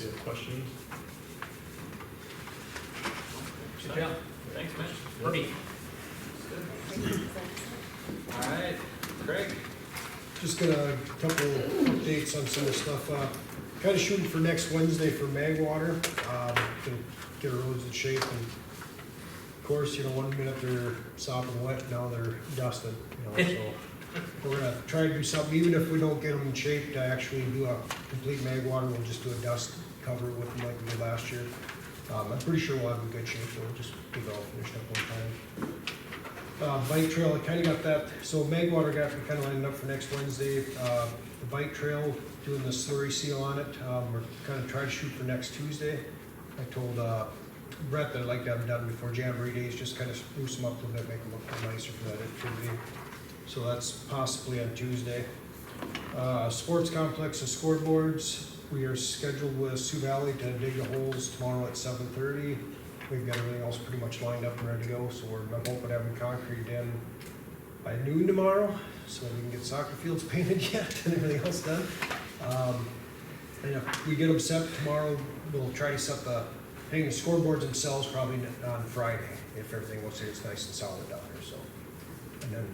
you have questions. Good job. Thanks, Mitch. Ernie. All right, Craig? Just got a couple updates on some of the stuff. Kind of shooting for next Wednesday for Magwater. Gonna get our roads in shape, and of course, one minute they're soft and wet, now they're dusted. So we're gonna try to do something, even if we don't get them in shape to actually do a complete Magwater. We'll just do a dust cover with them like we did last year. I'm pretty sure we'll have in good shape. We'll just get it all finished up one time. Bike trail, I kind of got that, so Magwater got me kind of lined up for next Wednesday. The bike trail, doing the slurry seal on it, we're kind of trying to shoot for next Tuesday. I told Brett that I'd like to have it done before Jamboree Days, just kind of spruce them up a little bit, make them look a little nicer for that activity. So that's possibly on Tuesday. Sports complex and scoreboards, we are scheduled with Sioux Valley to dig the holes tomorrow at 7:30. We've got everything else pretty much lined up and ready to go, so I'm hoping having concrete in by noon tomorrow, so we can get soccer fields painted yet and everything else done. And if we get them set tomorrow, we'll try to set the scoreboards themselves probably on Friday, if everything looks like it's nice and solid down there, so. And then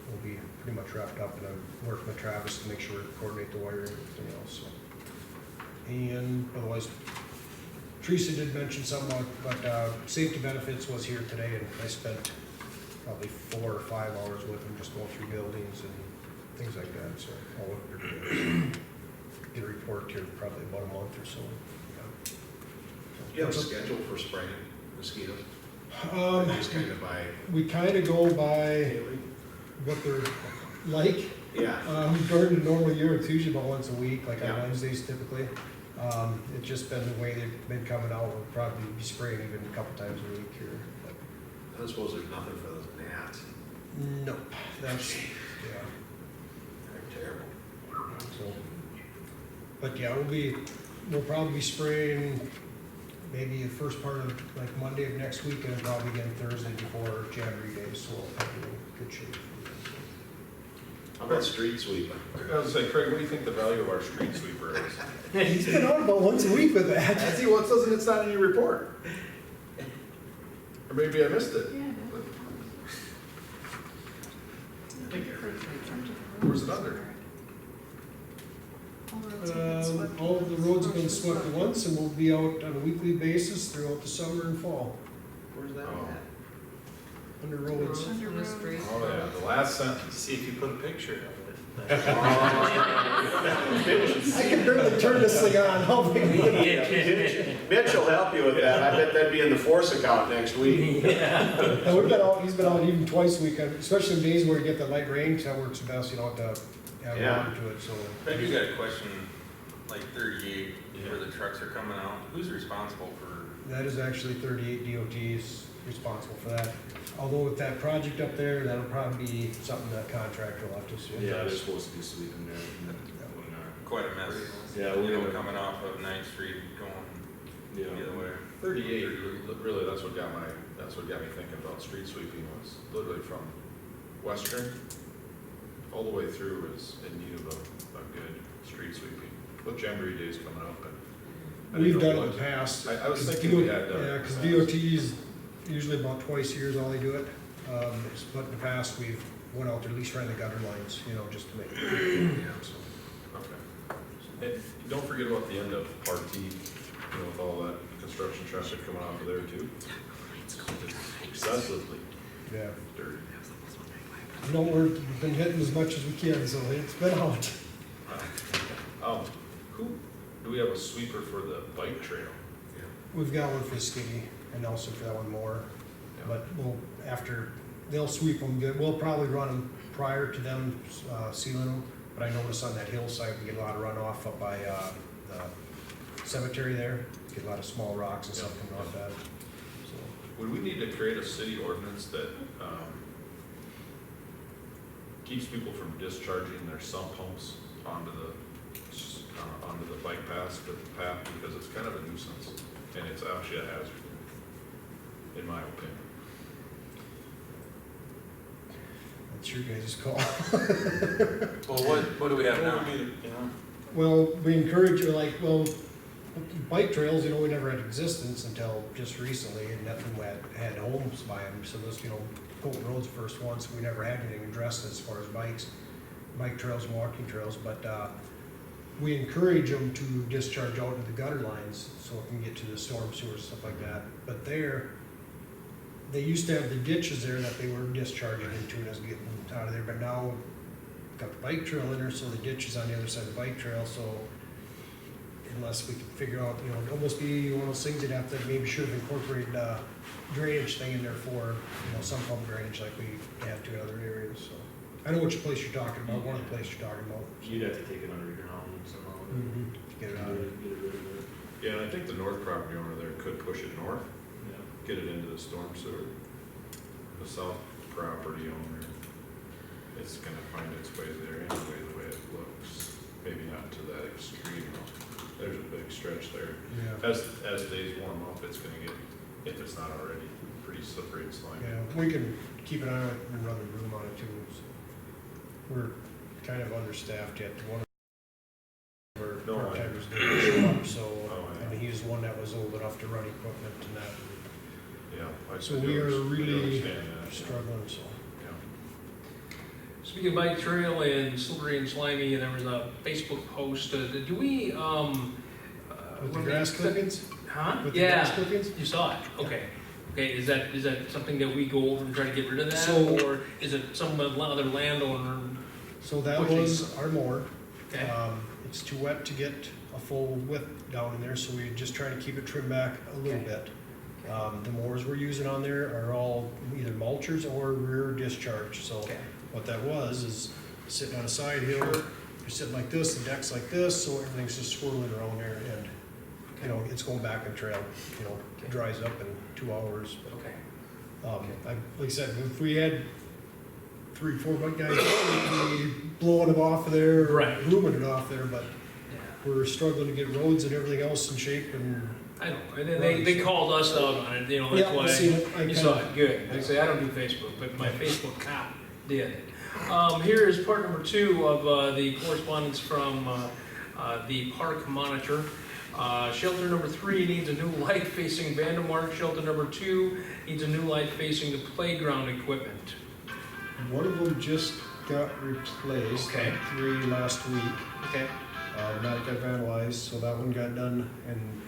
we'll be pretty much wrapped up, and I'm working with Travis to make sure we coordinate the wiring and everything else, so. And otherwise, Teresa did mention something about, safety benefits was here today, and I spent probably 4 or 5 hours with them, just going through buildings and things like that, so I'll look pretty good. Get a report here probably about a month or so. Do you have a schedule for spraying mosquitoes? Just kind of by We kind of go by daily? what they're like. Yeah. During the normal year, it's usually about once a week, like on Yeah. Wednesdays typically. It's just been the way they've been coming out. We'll probably be spraying even a couple times a week here. But I suppose there's nothing for those gnats. nope, that's, yeah. They're terrible. So, but yeah, we'll probably be spraying maybe the first part of like Monday of next week, and probably again Thursday before Jamboree Day, so we'll probably be in good shape. How about street sweeping? I was gonna say, Craig, what do you think the value of our street sweeper is? He's been on about once a week with that. I see, what says it's not in your report? Or maybe I missed it. Where's it under? All of the roads have been swept at once, and we'll be out on a weekly basis throughout the summer and fall, Where's that Oh. at? under roads. Under the street. Oh, yeah, the last sentence. See if you put a picture of it. I can barely turn this thing on, how big is it? Mitch will help you with that. I bet that'd be in the force account next week. And we've been out, he's been out even twice a week, especially in days where you get the light rain, that works best, you don't have to add Yeah. water to it, so. I do got a question, like 38, where the trucks are coming out, who's responsible for? That is actually 38 DOTs responsible for that. Although with that project up there, that'll probably be something that contractor will have to see. Yeah, they're supposed to be sweeping there. Quite a mess. Yeah, You we're know, gonna, coming off of 9th Street, going the yeah, other way. 38, really, that's what got me thinking about street sweeping was literally from Western all the way through is in need of a good street sweeping. With Jamboree Days coming up and. I We've didn't know done it in what- the past. I was thinking we had done it. Yeah, because DOTs, usually about twice a year is all they do it. But in the past, we've went out there, at least ran the gutter lines, you know, just to make. Yeah, so, okay. And don't forget about the end of Part T, you know, with all that construction traffic coming off of there too. It's excessively Yeah. dirty. No, we've been hitting as much as we can, so it's been out. Do we have a sweeper for the bike trail? We've got one for Skinny and also for that one more. But they'll sweep them good. We'll probably run them prior to them sealing them. But I noticed on that hillside, we get a lot of runoff up by the cemetery there. Get a lot of small rocks and stuff coming off that. So Would we need to create a city ordinance that keeps people from discharging their sump pumps onto the bike path, because it's kind of a nuisance and it's actually a hazard, in my opinion. that's your guys' call. Well, what do we have now? Well, we encourage you, bike trails, you know, we never had existence until just recently, and nothing had homes by them, so those, you know, Colton Road's the first one, so we never had anything addressed as far as bike trails and walking trails, but, we encourage them to discharge out into the gutter lines, so it can get to the storm sewers, stuff like that, but they used to have the ditches there that they were discharging into and was getting out of there, but now got the bike trail in there, so the ditch is on the other side of the bike trail, so unless we can figure out, you know, it'd almost be one of those things you'd have to maybe should have incorporated a drainage thing in there for, you know, some pump drainage like we have to in other areas, so. I know which place you're talking about, one of the places you're talking about. You'd have to take it underground somehow. Get it out of it. Get rid of it. Yeah, and I think the north property owner there could push it north, Yeah. get it into the storm sewer. The south property owner, it's gonna find its way there anyway, the way it looks. Maybe not to that extreme, there's a big stretch there. Yeah. As days warm up, it's gonna get, if it's not already, pretty slippery and slimy. Yeah, we can keep an eye on it and run the room on it too. So we're kind of understaffed yet. One of our part-timers didn't show up, so, and he's the one that was old enough to run equipment and that. Yeah. So we are really struggling, so. Speaking of bike trail and slippery and slimy, and there was a Facebook post, do we, With the grass clippings? Huh? With the grass Yeah, clippings? you saw it, okay. Okay, is that something that we go over and try to get rid of that, So- or is it some other landowner? So that pushing? was our mower. Okay. It's too wet to get a full width down in there, so we just try to keep it trimmed back a little bit. The mowers we're using on there are all either mulchers or rear discharge, so what that was is sitting on a side hill, you're sitting like this, the deck's like this, so everything's just swirling around there, and, you know, it's going back on trail, you know, it dries up in 2 hours. Okay. Like I said, if we had 3-4 bike guys, we'd be blowing them off of there, Right. booming it off there, but we're struggling to get roads and everything else in shape, and I know, and then they called us out on it, you know, Yeah, that's why. I seen it. I You kinda- saw it, good. Like I say, I don't do Facebook, but my Facebook cop did. Here is part number 2 of the correspondence from the park monitor. Shelter number 3 needs a new light facing Vandemark. Shelter number 2 needs a new light facing the playground equipment. one of them just got replaced, Okay. 3 last week. Okay. That got vandalized, so that one got done, and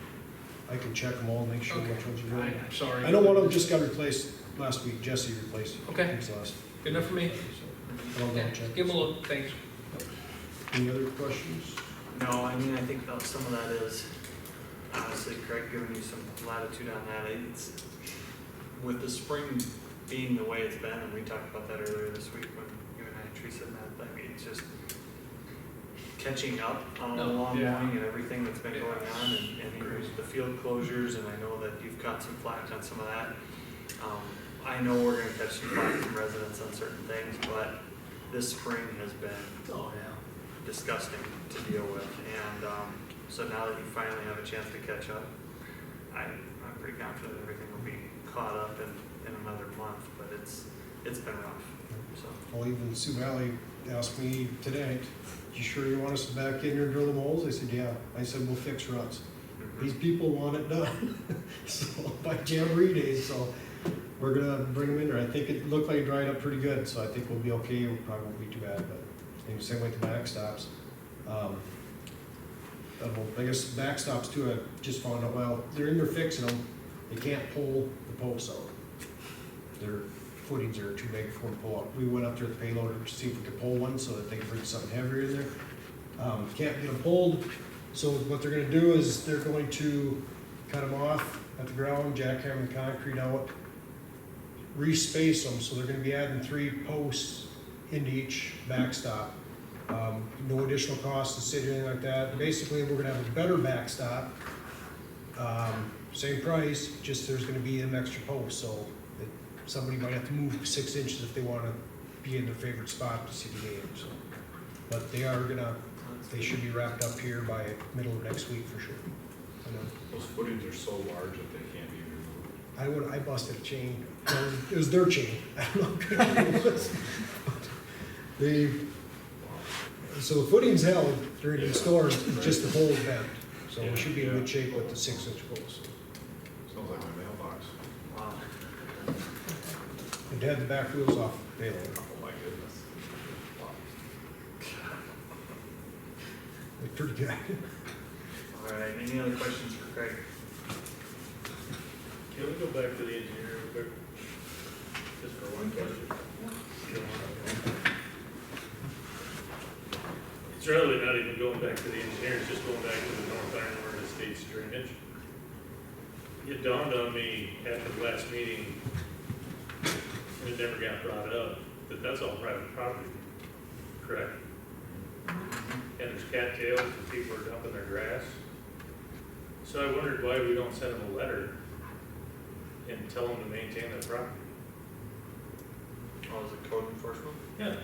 I can check them all, make sure Okay. which ones are good. I'm sorry. I know one of them just got replaced last week, Jesse replaced it. Okay. His last. Good enough for me. So, I'll double check. Give them a look, thanks. Any other questions? No, I mean, I think that some of that is, honestly, Craig giving you some latitude on that. It's, with the spring being the way it's been, and we talked about that earlier this week when you and I, Teresa, met, like, it's just catching up on the long morning and everything that's been going on, and even the field closures, and I know that you've caught some flack on some of that. I know we're gonna catch some flack from residents on certain things, but this spring has been disgusting to deal with, and so now that you finally have a chance to catch up, I'm pretty confident everything will be caught up in another month, but it's been rough, so. Well, even Sioux Valley asked me today, you sure you want us to back in here and drill the holes? I said, yeah. I said, we'll fix ruts. These people want it done, so by Jamboree days, so we're gonna bring them in there. I think it looked like it dried up pretty good, so I think we'll be okay. It probably won't be too bad, but and same way with the backstops. I guess backstops too, I just found out, well, they're in there fixing them. They can't pull the posts out. Their footings are too big for them to pull out. We went up there with the payloader to see if we could pull one so that they could bring something heavier in there. Can't get them pulled, so what they're gonna do is they're going to cut them off at the ground, jackhammer the concrete out, re-space them, so they're gonna be adding 3 posts into each backstop. No additional cost to sit or anything like that. Basically, we're gonna have a better backstop, same price, just there's gonna be an extra post, so that somebody might have to move 6 inches if they wanna be in their favorite spot to see the game, so. But they should be wrapped up here by middle of next week for sure. I know. Those footings are so large that they can't be removed. I busted a chain. It was their chain. I don't know how good it was. So the footing's held during the storm, it's just the pole's bent. So we should be in good shape with the 6-inch poles. Sounds like my mailbox. Wow. And had the back wheels off payload. Oh my goodness. They're pretty good. All right, any other questions for Craig? Can we go back to the engineer real quick? Just for one question. It's really not even going back to the engineer, it's just going back to the North Iron River Estates drainage. It dawned on me after the last meeting, and it never got brought up, that that's all private property, correct? And there's cattails and people are dumping their grass. So I wondered why we don't send them a letter and tell them to maintain their property. Oh, is it code enforcement? Yeah.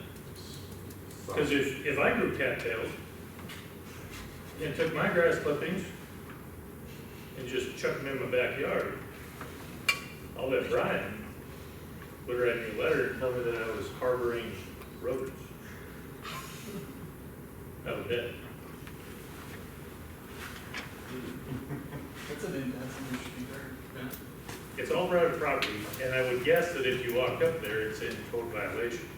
Because if I grew cattails and took my grass clippings and just chucked them in my backyard, I'll let Brian would write me a letter and tell me that I was harboring rodents. That was it. That's an interesting term. It's all private property, and I would guess that if you walk up there, it's in code violation.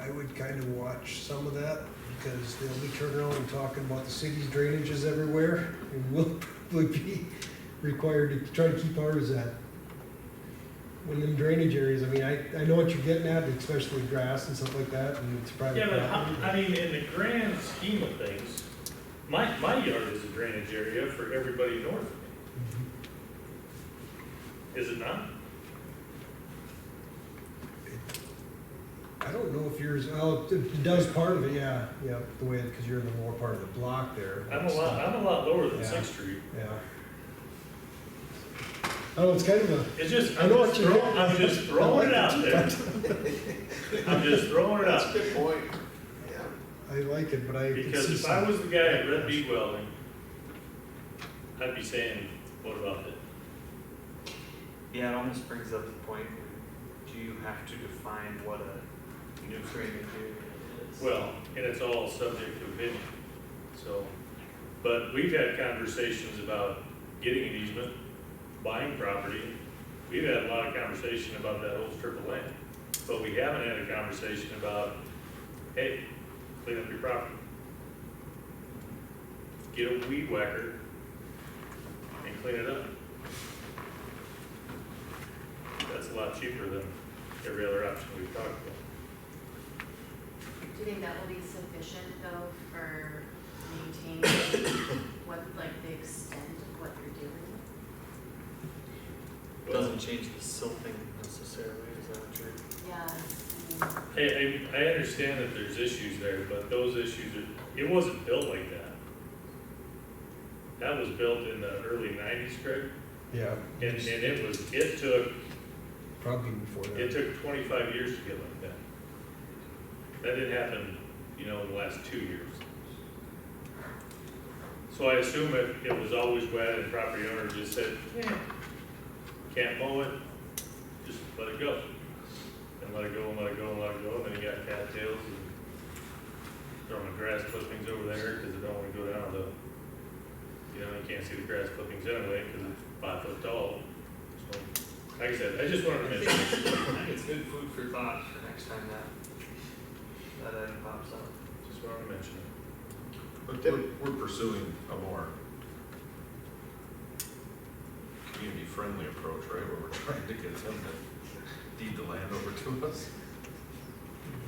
I would kind of watch some of that because they'll be turning around and talking about the city's drainages everywhere, and we'll probably be required to try to keep ours at one of them drainage areas. I mean, I know what you're getting at, especially with grass and stuff like that, and it's private Yeah, but property. I mean, in the grand scheme of things, my yard is a drainage area for everybody north of me. Is it not? I don't know if yours, oh, it does part of it, yeah, the way, because you're in the lower part of the block there. I'm a lot lower than Yeah. 6th Street. Yeah. Oh, it's kind of a. It's just, I know what you're getting at. I'm just throwing it out there. I'm just throwing it out. That's a good point. I like it, but I. can Because see if I some- was the guy at Red Bead Welding, I'd be saying, what about it? Yeah, it almost brings up the point, do you have to define what a new drainage area is? Well, and it's all subject to opinion, so. But we've had conversations about getting an easement, buying property. We've had a lot of conversation about that whole strip of land. but we haven't had a conversation about, hey, clean up your property. Get a weed whacker and clean it up. That's a lot cheaper than every other option we've talked about. Do you think that will be sufficient though for maintaining what, like the extent of what you're doing? Doesn't change the silting necessarily, is that what you're? Yeah. I understand that there's issues there, but those issues are, it wasn't built like that. That was built in the early nineties, Greg, Yeah. and it took Probably before that. It took 25 years to get like that. That didn't happen, in the last 2 years. So I assume it was always wet and property owner just said, yeah, can't mow it, just let it go. And let it go and let it go and let it go, and then you got cattails and throwing the grass clippings over there because it don't want to go down the, you can't see the grass clippings anyway because it's 5 foot tall. So, like I said, I just wanted to mention. I think it's good food for thought for next time that item pops up. Just wanted to mention it. But we're pursuing a more community-friendly approach, right, where we're trying to get them to deed the land over to us.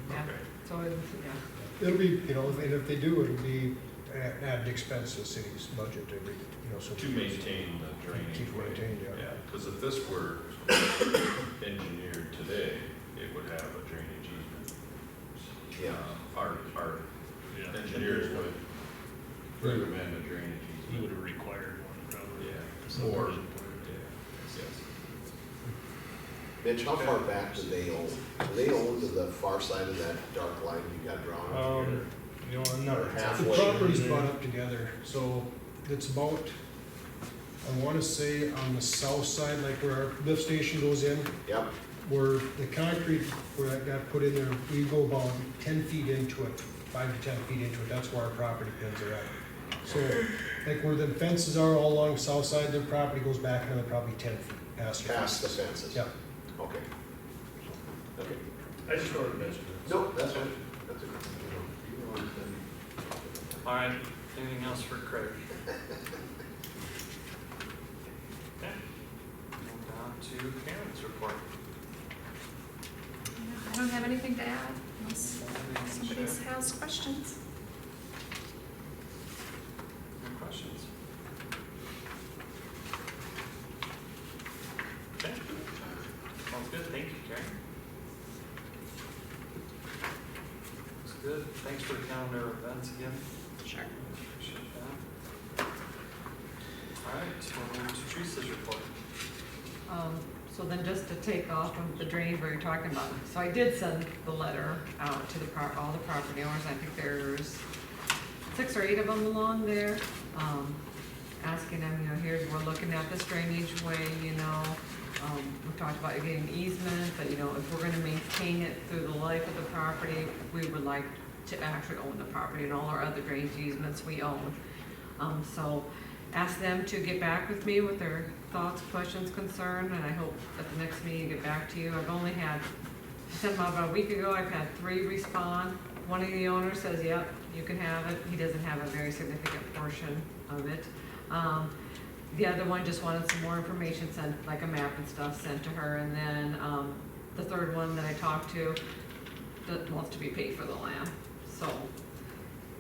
Yeah, Okay. so, yeah. It'll be, and if they do, it'll be added expense to the city's budget every, so. To maintain the drainage. Keep maintained, yeah. Yeah, because if this were engineered today, it would have a drainage easement. Yeah. Our Yeah. engineers would recommend a drainage We easement. would have required one probably. Yeah, or, yes. Mitch, how far back do they own? Do they own to the far side of that dark line you got drawn on here? I'm not. Or The halfway. property's brought up together, so it's about, I wanna say on the south side, like where our lift station goes in, Yep, where the concrete, where that got put in there, we go about 10 feet into it, 5 to 10 feet into it, that's where our property pins are at. So, like where the fences are all along the south side, their property goes back another probably 10 feet past the past the fence. fences. Yeah. Okay. Okay. I just wanted to mention it. No, that's fine. That's it. All right, anything else for Craig? Okay. Move down to Karen's report. I don't have anything to add unless somebody has questions. No questions? Okay. Sounds good, thank you, Karen. Looks good, thanks for the calendar of events again. Sure. Appreciate that. All right, we'll move to Teresa's report. So then just to take off of the drainage we were talking about, so I did send the letter out to all the property owners, I think there's 6 or 8 of them along there, asking them, we're looking at this drainage way, we talked about getting easement, but if we're gonna maintain it through the life of the property, we would like to actually own the property and all our other drainage easements we own. So ask them to get back with me with their thoughts, questions, concern, and I hope at the next meeting get back to you. I've only had, sent them out about a week ago, I've had 3 respond. One of the owners says, yep, you can have it. He doesn't have a very significant portion of it. The other one just wanted some more information sent, like a map and stuff sent to her, and then, the third one that I talked to wants to be paid for the land, so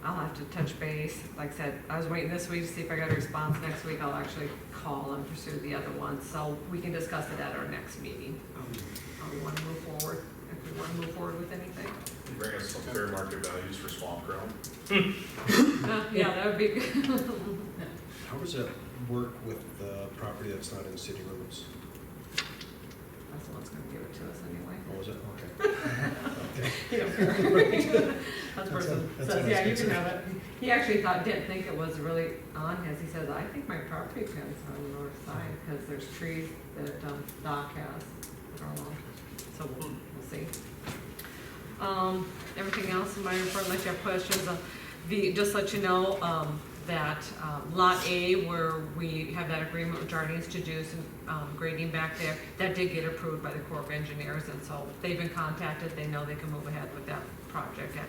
I'll have to touch base. Like I said, I was waiting this week to see if I got a response. Next week, I'll actually call and pursue the other one, so we can discuss it at our next meeting. How we wanna move forward, if we wanna move forward with anything. Bring us some fair market values for swamp ground. Yeah, that would be good. How does that work with the property that's not in city limits? That's the one's gonna give it to us anyway. Oh, is it? Okay. You don't care. That person That's says, what I yeah, you was can gonna have it. He actually didn't think it was really on his, he says, I think my property pins on the north side, because there's trees that Doc has that are along, so we'll see. Everything else in my report, unless you have questions, just let you know, that Lot A, where we have that agreement with Jardines to do some grading back there, that did get approved by the Corps of Engineers, and so they've been contacted, they know they can move ahead with that project at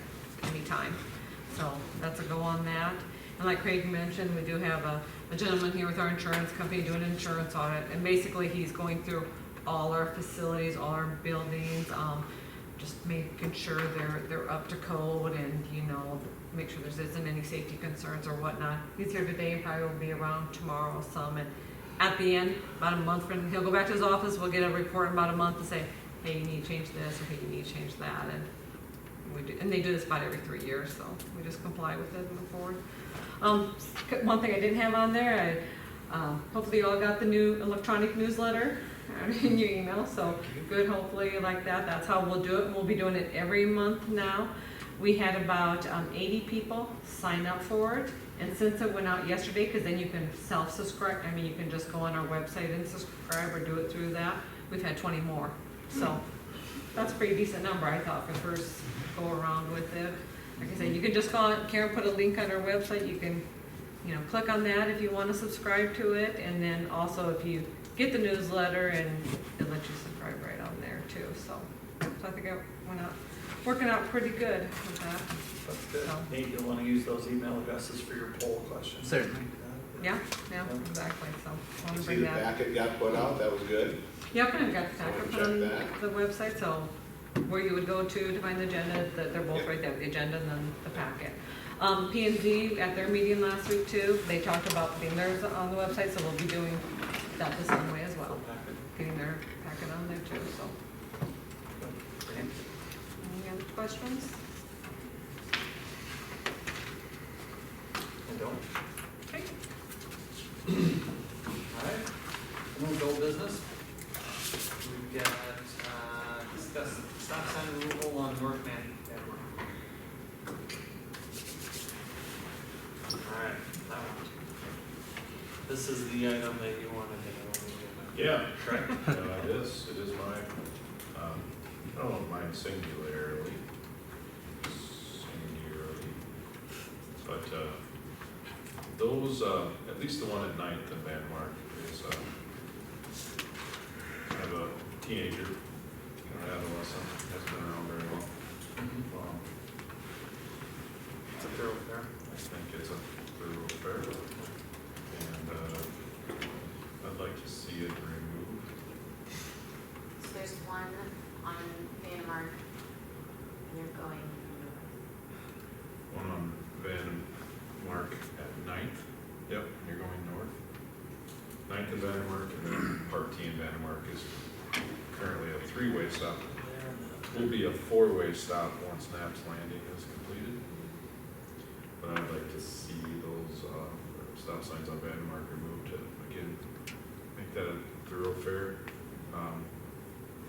any time. So that's a go on that. And like Craig mentioned, we do have a gentleman here with our insurance company doing an insurance audit, and basically he's going through all our facilities, all our buildings, just making sure they're up to code and, you know, make sure there isn't any safety concerns or whatnot. He's here today and probably will be around tomorrow some, and at the end, about a month from, he'll go back to his office, we'll get a report in about a month to say, hey, you need to change this, or hey, you need to change that, and we do, and they do this about every 3 years, so we just comply with it and move forward. One thing I didn't have on there, hopefully you all got the new electronic newsletter in your email, so good, hopefully you like that. That's how we'll do it. We'll be doing it every month now. We had about 80 people sign up for it, and since it went out yesterday, because then you can self-subscribe, I mean, you can just go on our website and subscribe or do it through that, we've had 20 more. So that's a pretty decent number, I thought, for the first go around with it. Like I said, you can just call it, Karen put a link on our website, you can, you know, click on that if you want to subscribe to it, and then also if you get the newsletter, and it lets you subscribe right on there too, so I think it went out, working out pretty good with that. That's good. So, Nate, you'll wanna use those email addresses for your poll questions. Certainly. yeah, exactly, so want to See bring the that. packet got put out, that was good. Yep, and I've got the packet Check on that. the website, so where you would go to find the agenda, they're both right there, the agenda and then the packet. P&Z at their meeting last week too, they talked about putting theirs on the website, so we'll be doing that the same way as well. Getting their packet on there too, so. Okay. Any other questions? I don't. Okay. Alright, we'll go business. We've got, discuss stop sign removal on North Main. Alright, that one. This is the item that you wanted to know. Yeah. Correct? It is mine. I don't know if mine singularly, but, those, at least the one at 9th and Vanmark is, kind of a teenager, or adolescent, has been around very long. It's a thoroughfare. I think it's a thoroughfare, and, I'd like to see it removed. So there's one on Vanmark, and you're going north. One on Vanmark at 9th, yep, you're going north. 9th and Vanmark, and then Part T and Vanmark is currently a 3-way stop. Will be a 4-way stop once Knapp's Landing is completed. But I'd like to see those, stop signs on Vanmark removed to, again, make that a thoroughfare.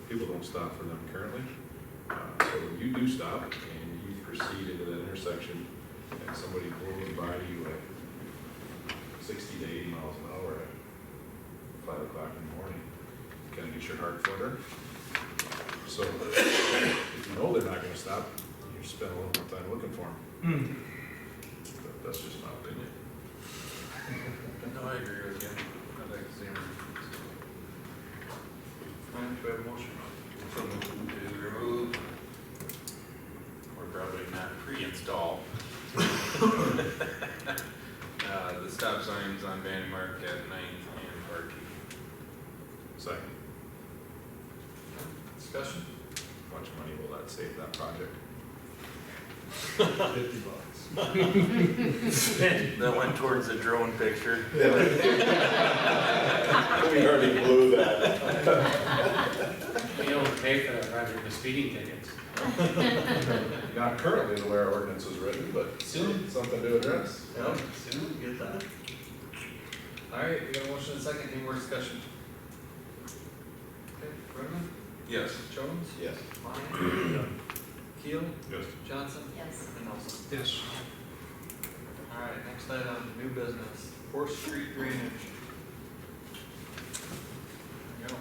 People don't stop for them currently. So when you do stop and you proceed into that intersection and somebody blows by you at 60 to 80 miles an hour at 5 o'clock in the morning, you kind of get your heart flutter. So if you know they're not gonna stop, you spend a little more time looking for them. But that's just my opinion. No, I agree with you. I'd like to see him. Alright, do we have a motion? To remove, or probably not pre-install, the stop signs on Vanmark at 9th and Part T. Second, Discussion? how much money will that save that project? $50. That went towards the drone picture. We already blew that. You don't pay for that project with speeding tickets. Not currently the way our ordinance is written, but Soon. something to address. Yep, soon, get that. Alright, we got a motion and a second, any more discussion? Okay, Brennan? Yes. Jones? Yes. Lyon? Keel? Yes. Johnson? Yes. And Nelson. Yes. Alright, next item, new business, 4th Street drainage. There you go.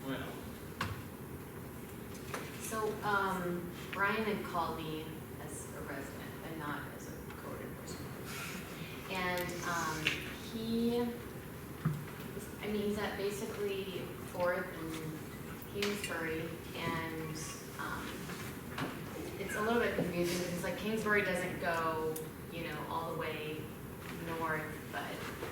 Well, Brian had called me as a resident and not as a code enforcement. And, he's at basically 4th and Kingsbury, and, it's a little bit confusing because like Kingsbury doesn't go, all the way north, but,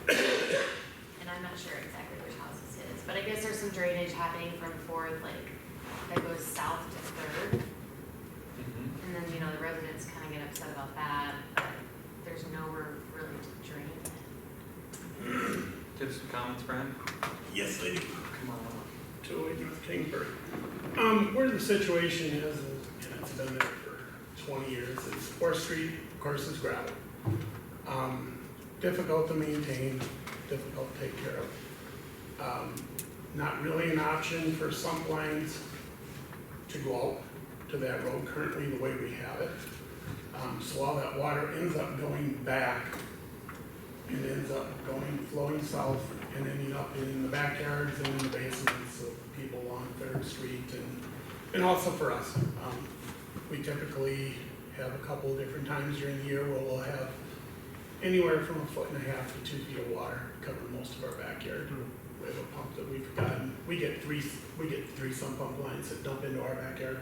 and I'm not sure exactly which house this is, but I guess there's some drainage happening from 4th, like, that goes south to 3rd. And then, the residents kind of get upset about that, but there's nowhere really to drain it. Do you have some comments, Brian? Yes, I do. Come on up. 208 North Kingsbury. Where the situation is, and it's been there for 20 years, is 4th Street, of course, is gravel. Difficult to maintain, difficult to take care of. Not really an option for sump lines to go out to that road currently the way we have it. So all that water ends up going back and ends up flowing south and ending up in the backyards and in the basements of people along 3rd Street and also for us. We typically have a couple of different times during the year where we'll have anywhere from 1.5 feet to 2 feet of water covering most of our backyard. We have a pump that we've gotten. We get three sump pump lines that dump into our backyard.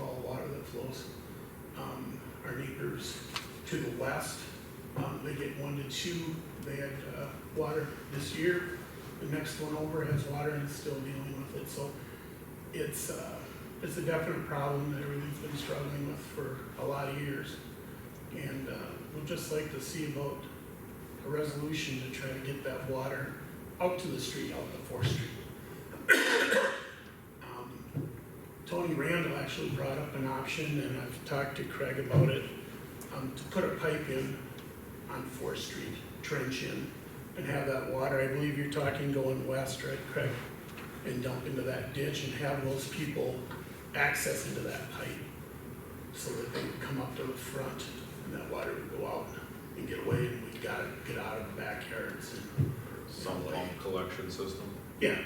All the water that flows. Our neighbors to the west, they get 1 to 2. They had water this year. The next one over has water and is still dealing with it. So it's a definite problem that everybody's been struggling with for a lot of years. And we'd just like to see about a resolution to try to get that water out to the street, out to 4th Street. Tony Randall actually brought up an option, and I've talked to Craig about it, to put a pipe in on 4th Street, trench in, and have that water, I believe you're talking going west, right, Craig? And dump into that ditch and have those people access into that pipe so that they would come up to the front and that water would go out and get away, and we'd gotta get out of the backyards and Some pump collection system? yeah.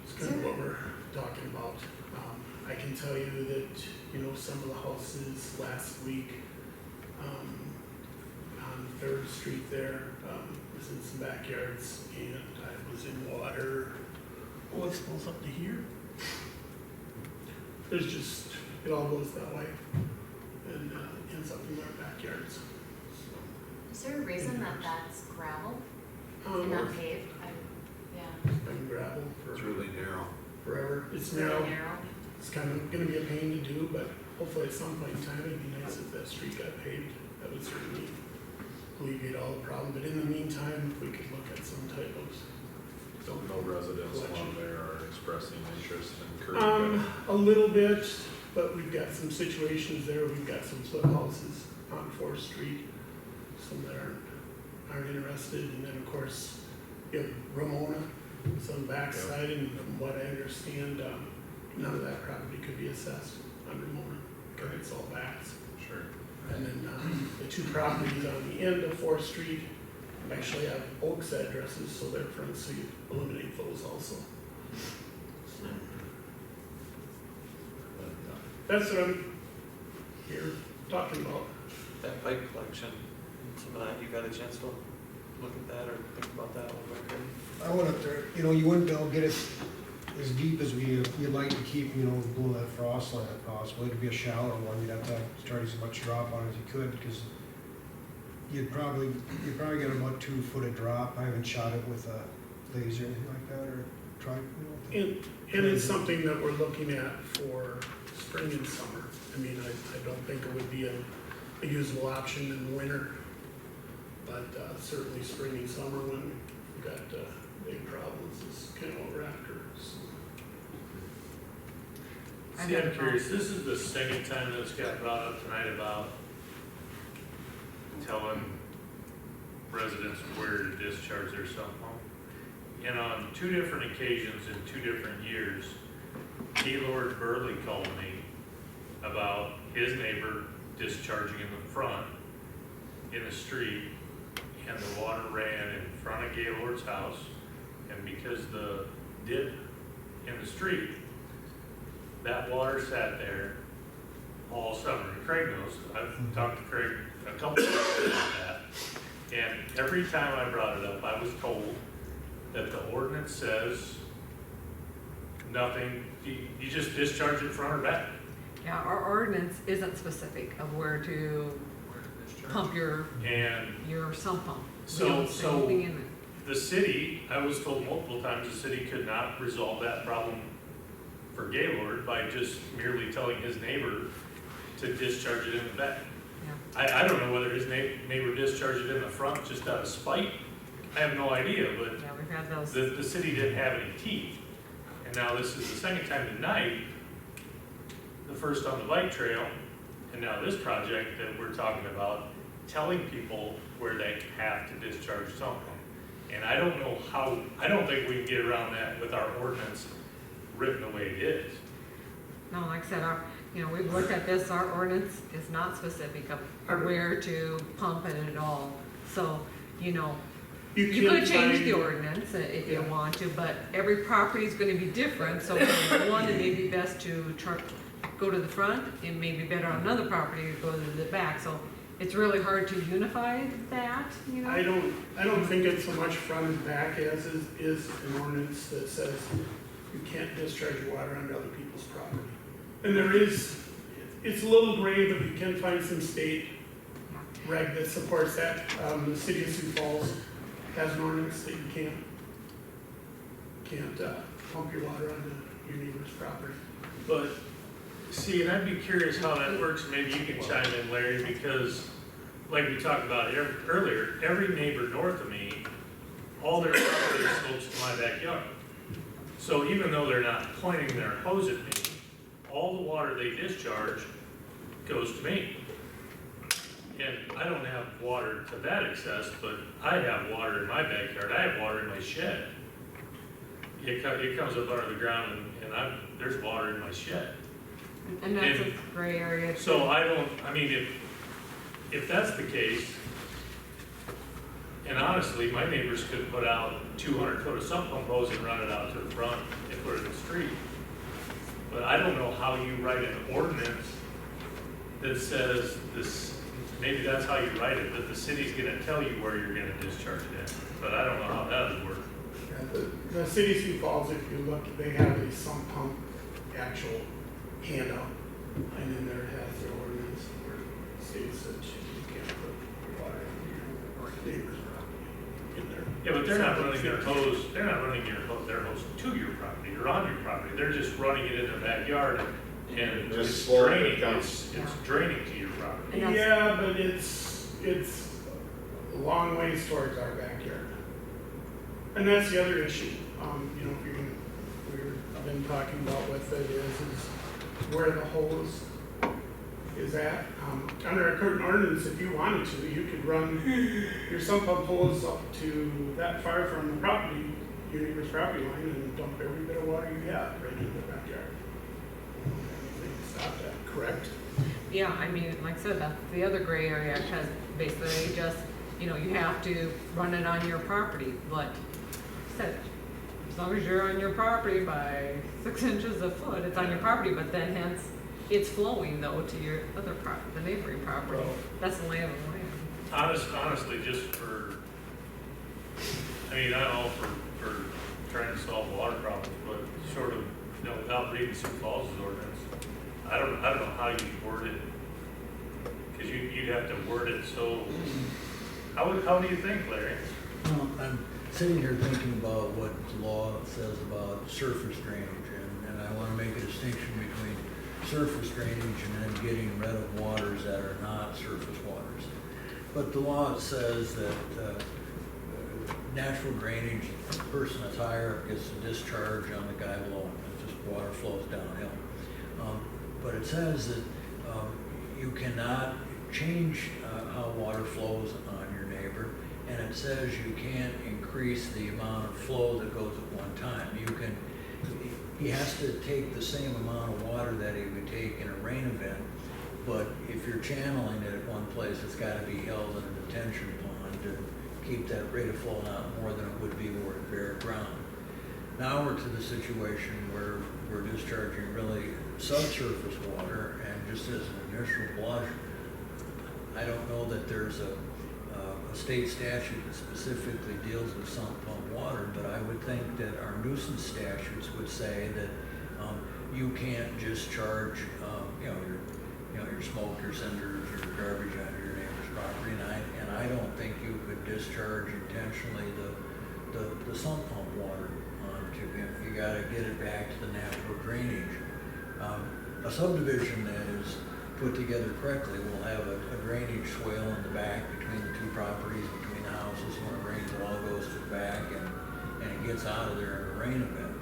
It's kind of what we're talking about. I can tell you that, some of the houses last week, on 3rd Street there, was in some backyards, and I was in water, it smells up to here. It all goes that way, and ends up in our backyards. Is there a reason that that's gravel and not paved? Yeah. It's been gravel for It's really narrow. forever. It's Really narrow. narrow. It's kind of gonna be a pain to do, but hopefully at some point in time, it'd be nice if that street got paved. That would certainly alleviate all the problem, but in the meantime, if we could look at some type of. No residents along there are expressing interest in curbing. A little bit, but we've got some situations there. We've got some flip houses on 4th Street, some that aren't interested, and then of course, you have Ramona, some backside, and from what I understand, none of that property could be assessed on Ramona, because it's all backs. Sure. And then the 2 properties on the end of 4th Street actually have Oaks addresses, so they're fronts, so you eliminate those also. So, that's what I'm here talking about. That pipe collection, some of that, you got a chance to look at that or think about that a little bit? I went up there, you wouldn't be able to get it as deep as we'd like to keep, below that frost line if possible. It'd be a shallow one, you'd have to start as much drop on as you could, because you'd probably get about 2 foot of drop. I haven't shot it with a laser or anything like that, or tried, And it's something that we're looking at for spring and summer. I mean, I don't think it would be a usable option in the winter, but certainly spring and summer when we've got big problems is kind of what we're after. So. See, I'm curious, this is the second time this got brought up tonight about telling residents where to discharge their sump pump. And on 2 different occasions in 2 different years, Gaylord Burley called me about his neighbor discharging in the front in the street, and the water ran in front of Gaylord's house, and because the dip in the street, that water sat there all summer. And Craig knows, I've talked to Craig a couple of times about that. And every time I brought it up, I was told that the ordinance says nothing, you just discharge it front or back. Yeah, our ordinance isn't specific of where to pump your sump pump. We don't say anything in it. The city, I was told multiple times, the city could not resolve that problem for Gaylord by just merely telling his neighbor to discharge it in the back. I don't know whether his neighbor discharged it in the front just out of spite. I have no idea, but Yeah, we've had those. the city didn't have any teeth. And now this is the second time tonight, the first on the bike trail, and now this project that we're talking about, telling people where they have to discharge something. And I don't know how, I don't think we can get around that with our ordinance written the way it is. No, like I said, we've looked at this, our ordinance is not specific of where to pump it at all. So, you could change the ordinance if you want to, but every property is gonna be different, so for one, it may be best to go to the front, it may be better on another property to go to the back, so it's really hard to unify that, I don't think it's so much front and back as is an ordinance that says you can't discharge water onto other people's property. And it's a little gray, but you can find some state reg that supports that. The city of Sioux Falls has an ordinance that you can't pump your water onto your neighbor's property. But, see, and I'd be curious how that works, maybe you can chime in, Larry, because like we talked about earlier, every neighbor north of me, all their property slopes to my backyard. So even though they're not pointing their hose at me, all the water they discharge goes to me. And I don't have water to that excess, but I have water in my backyard, I have water in my shed. It comes up under the ground and there's water in my shed. And that's a gray area. So if that's the case, and honestly, my neighbors could put out 200 foot of sump pump hose and run it out to the front and put it in the street. But I don't know how you write an ordinance that says this, maybe that's how you write it, that the city's gonna tell you where you're gonna discharge it at. But I don't know how that would work. Yeah, the city of Sioux Falls, if you look, they have a sump pump actual handout, and in there it has their ordinance where it states that you can't put water in your neighbor's property in there. Yeah, but they're not running their hose, their hose to your property or on your property. They're just running it in their backyard and Just it's slow draining, it down. it's draining to your property. Yeah, but it's a long ways towards our backyard. And that's the other issue, I've been talking about with it is where the hose is at. Under our current ordinance, if you wanted to, you could run your sump pump hose up to that far from the property, your neighbor's property line, and dump every bit of water you have right in their backyard. Anything to stop that, correct? Yeah, like I said, that's the other gray area, because basically just, you have to run it on your property, but said, as long as you're on your property by 6 inches a foot, it's on your property, but then hence, it's flowing though to your other property, the neighboring property. That's the land of land. Honestly, just I'm all for trying to solve water problems, but sort of, without reading Sioux Falls' ordinance, I don't know how you word it, because you'd have to word it so, how do you think, Larry? I'm sitting here thinking about what the law says about surface drainage, and I want to make a distinction between surface drainage and then getting rid of waters that are not surface waters. But the law says that natural drainage, the person that's higher gets a discharge on the guy below him. It's just water flows downhill. But it says that you cannot change how water flows on your neighbor, and it says you can't increase the amount of flow that goes at one time. He has to take the same amount of water that he would take in a rain event, but if you're channeling it at one place, it's got to be held in a detention pond to keep that rate of flow not more than it would be were it bare ground. Now we're to the situation where we're discharging really subsurface water, and just as an initial blush, I don't know that there's a state statute that specifically deals with sump pump water, but I would think that our nuisance statutes would say that you can't just charge, your smoke, your cinders, your garbage on your neighbor's property, and I don't think you could discharge intentionally the sump pump water onto him. You gotta get it back to the natural drainage. A subdivision that is put together correctly will have a drainage swale in the back between the two properties, between the houses. When it rains, it all goes to the back and it gets out of there in a rain event.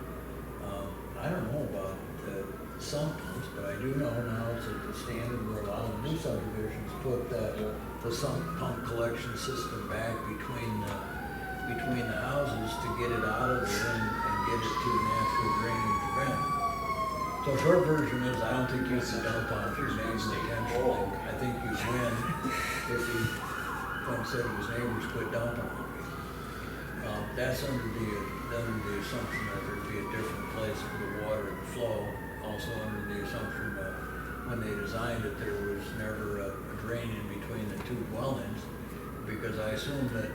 I don't know about the sump pumps, but I do know now it's at the standard where a lot of new subdivisions put the sump pump collection system back between the houses to get it out of there and get it to a natural drainage event. So short version is, I don't think you can dump on your neighbor intentionally. I think you win if he said to his neighbors, quit dumping on me. That's under the assumption that there'd be a different place for the water to flow. Also under the assumption that when they designed it, there was never a drain in between the two dwellings. Because I assume that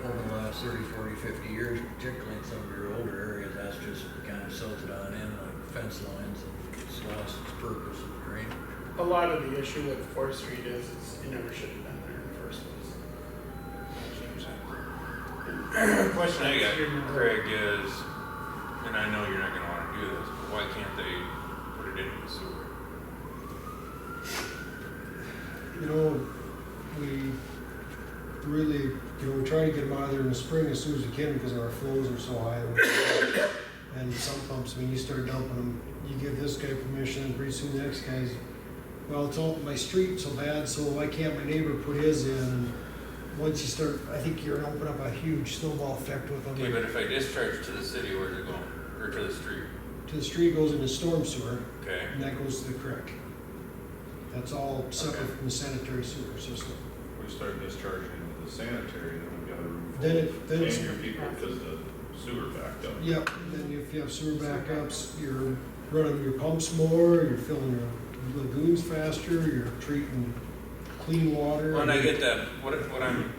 over the last 30, 40, 50 years, particularly in some of your older areas, that's just kind of silted on in like fence lines, and it's lost its purpose of drainage. A lot of the issue with 4th Street is it never should have been there in the first place. The question I got, Craig, is, and I know you're not gonna wanna do this, but why can't they put it into the sewer? You know, we really, we try to get them out of there in the spring as soon as we can because our flows are so high. And sump pumps, when you start dumping them, you give this guy permission, and pretty soon the next guy's, well, it's all my street so bad, so why can't my neighbor put his in? And once you start, I think you're gonna open up a huge snowball effect with them. Okay, but if I discharge to the city, where's it going? Or to the street? To the street goes into storm sewer, Okay. and that goes to the creek. That's all separate from the sanitary sewer system. We start discharging into the sanitary, then we've got a room Then full it- of senior people because the sewer backed up. Yep, and then if you have sewer backups, you're running your pumps more, you're filling your lagoons faster, you're treating clean water. Well, and I get that. What I'm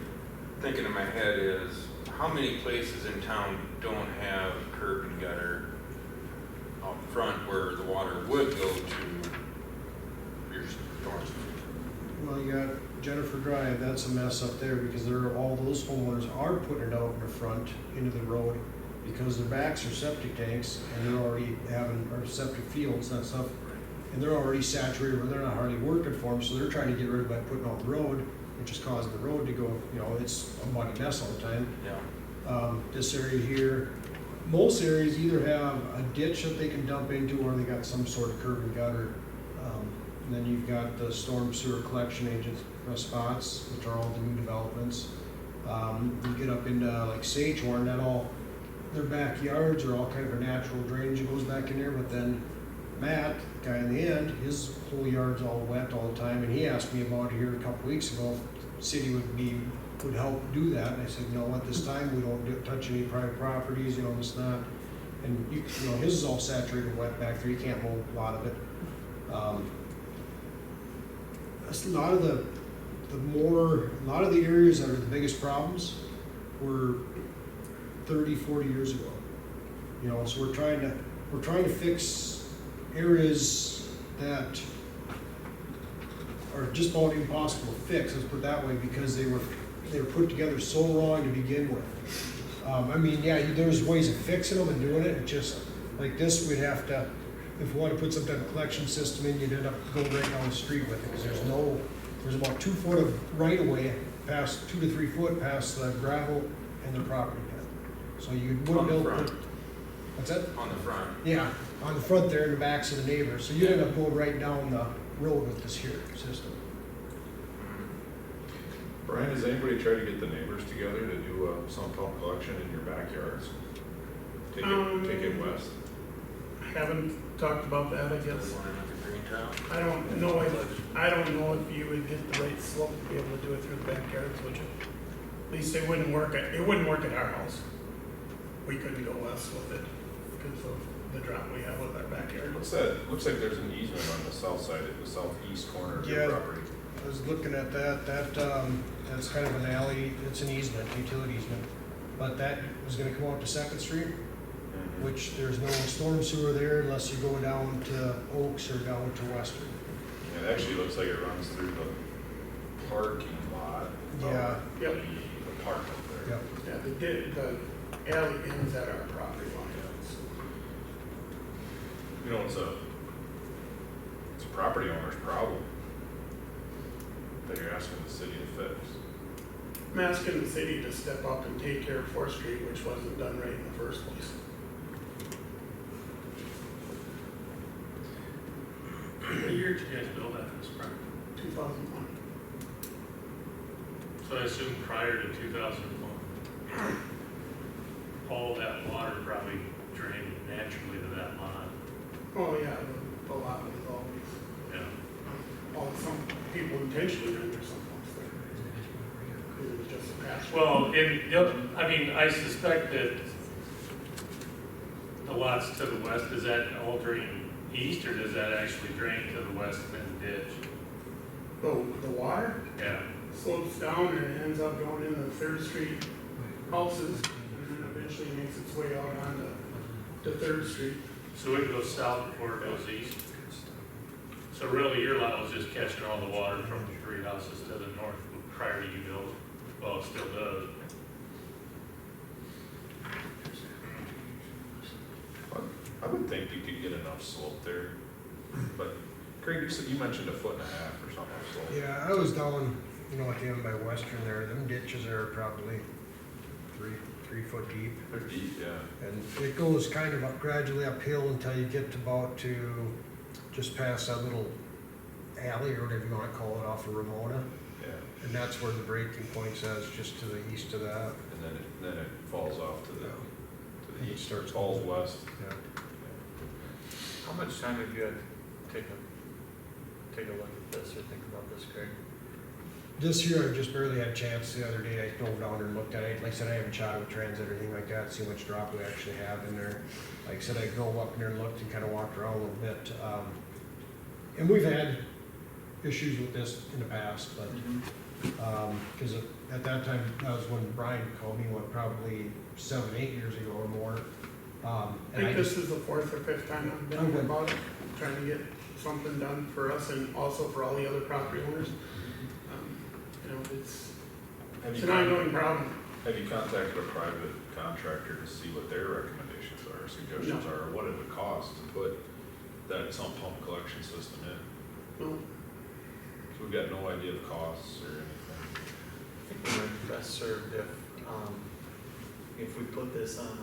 thinking in my head is, how many places in town don't have curb and gutter out front where the water would go to your storm? Well, you got Jennifer Drive, that's a mess up there because all those homeowners are putting it out in the front into the road because their backs are septic tanks and they're already or septic fields, that stuff. And they're already saturated or they're not hardly working for them, so they're trying to get rid of it by putting out the road, which is causing the road to go, it's a muddy mess all the time. Yeah. This area here, most areas either have a ditch that they can dump into or they got some sort of curb and gutter. And then you've got the storm sewer collection agents spots, which are all the new developments. You get up into like Sagehorn, their backyards are all kind of a natural drainage that goes back in there, but then Matt, the guy in the end, his whole yard's all wet all the time, and he asked me about it here a couple weeks ago, if the city would help do that, and I said, no, at this time, we don't touch any private properties, it's not, and his is all saturated wet back there, you can't mow a lot of it. That's a lot of the areas that are the biggest problems were 30, 40 years ago. So we're trying to fix areas that are just about impossible to fix, let's put it that way, because they were put together so wrong to begin with. There's ways of fixing them and doing it, just like this, we'd have to, if we want to put some type of collection system in, you'd end up going right down the street with it, because there's about 2 foot of right of way, past 2 to 3 foot past the gravel and the property pad. So you wouldn't be able to put. What's that? On the front. Yeah, on the front there in the backs of the neighbors. So you end up going right down the road with this here system. Brian, has anybody tried to get the neighbors together to do a sump pump collection in your backyards? Take it west? Haven't talked about that, I guess. I don't know if you would get the right slope to be able to do it through the backyards, would you? At least it wouldn't work at our house. We couldn't go west with it, because of the drop we have with our backyard. What's that? Looks like there's an easement on the south side, the southeast corner of your Yeah. property. I was looking at that, that's kind of an alley, it's an easement, utility easement. But that was gonna come out to Second Street, which there's no storm sewer there unless you go down to Oaks or down to Western. Yeah, it actually looks like it runs through the parking lot. Yeah. Yep. The apartment there. Yep. Yeah, the alley ends at our property line. You know, it's a property owner's problem that you're asking the city to fix. I'm asking the city to step up and take care of Fourth Street, which wasn't done right in the first place. What year did you guys build that this property? 2001. So I assume prior to 2001, all that water probably drained naturally to that lot. Oh, yeah, the lot was always, Yeah. some people intentionally did their someplace there. Because it was just a patch. Well, I mean, I suspect that the lots to the west, does that all drain east, or does that actually drain to the west and then ditch? Oh, the water Yeah. slopes down and it ends up going into the Third Street houses, and then eventually makes its way out onto Third Street. So it goes south before it goes east? So really, your lot was just catching all the water from the three houses to the north prior to you building? Well, it still does. I would think you could get enough slope there, but Craig, you mentioned 1.5 foot or something of slope. Yeah, I was down, at the end by Western there, them ditches are probably 3 foot deep. They're deep, yeah. And it goes kind of up gradually uphill until you get to just past that little alley or whatever you wanna call it off of Ramona. Yeah, And that's where the breaking point says, just to the east of that. and then it falls off to the And it east, starts falls going. west. Yeah. How much time have you had to take a look at this or think about this, Craig? This year, I just barely had a chance. The other day, I drove down there and looked at it. Like I said, I haven't shot with transit or anything like that, see how much drop we actually have in there. Like I said, I drove up in there and looked and kind of walked around a little bit. And we've had issues with this in the past, but, because at that time, that was when Brian called me, probably 7, 8 years ago or more. I And think this is the 4th or 5th time I've been here about it, trying to get something done for us and also for all the other property owners. It's an ongoing problem. Have you contacted a private contractor to see what their recommendations are, suggestions are, or what it would cost to put that sump pump collection system in? No. So we've got no idea of costs or anything. I think we might be best served if we put this on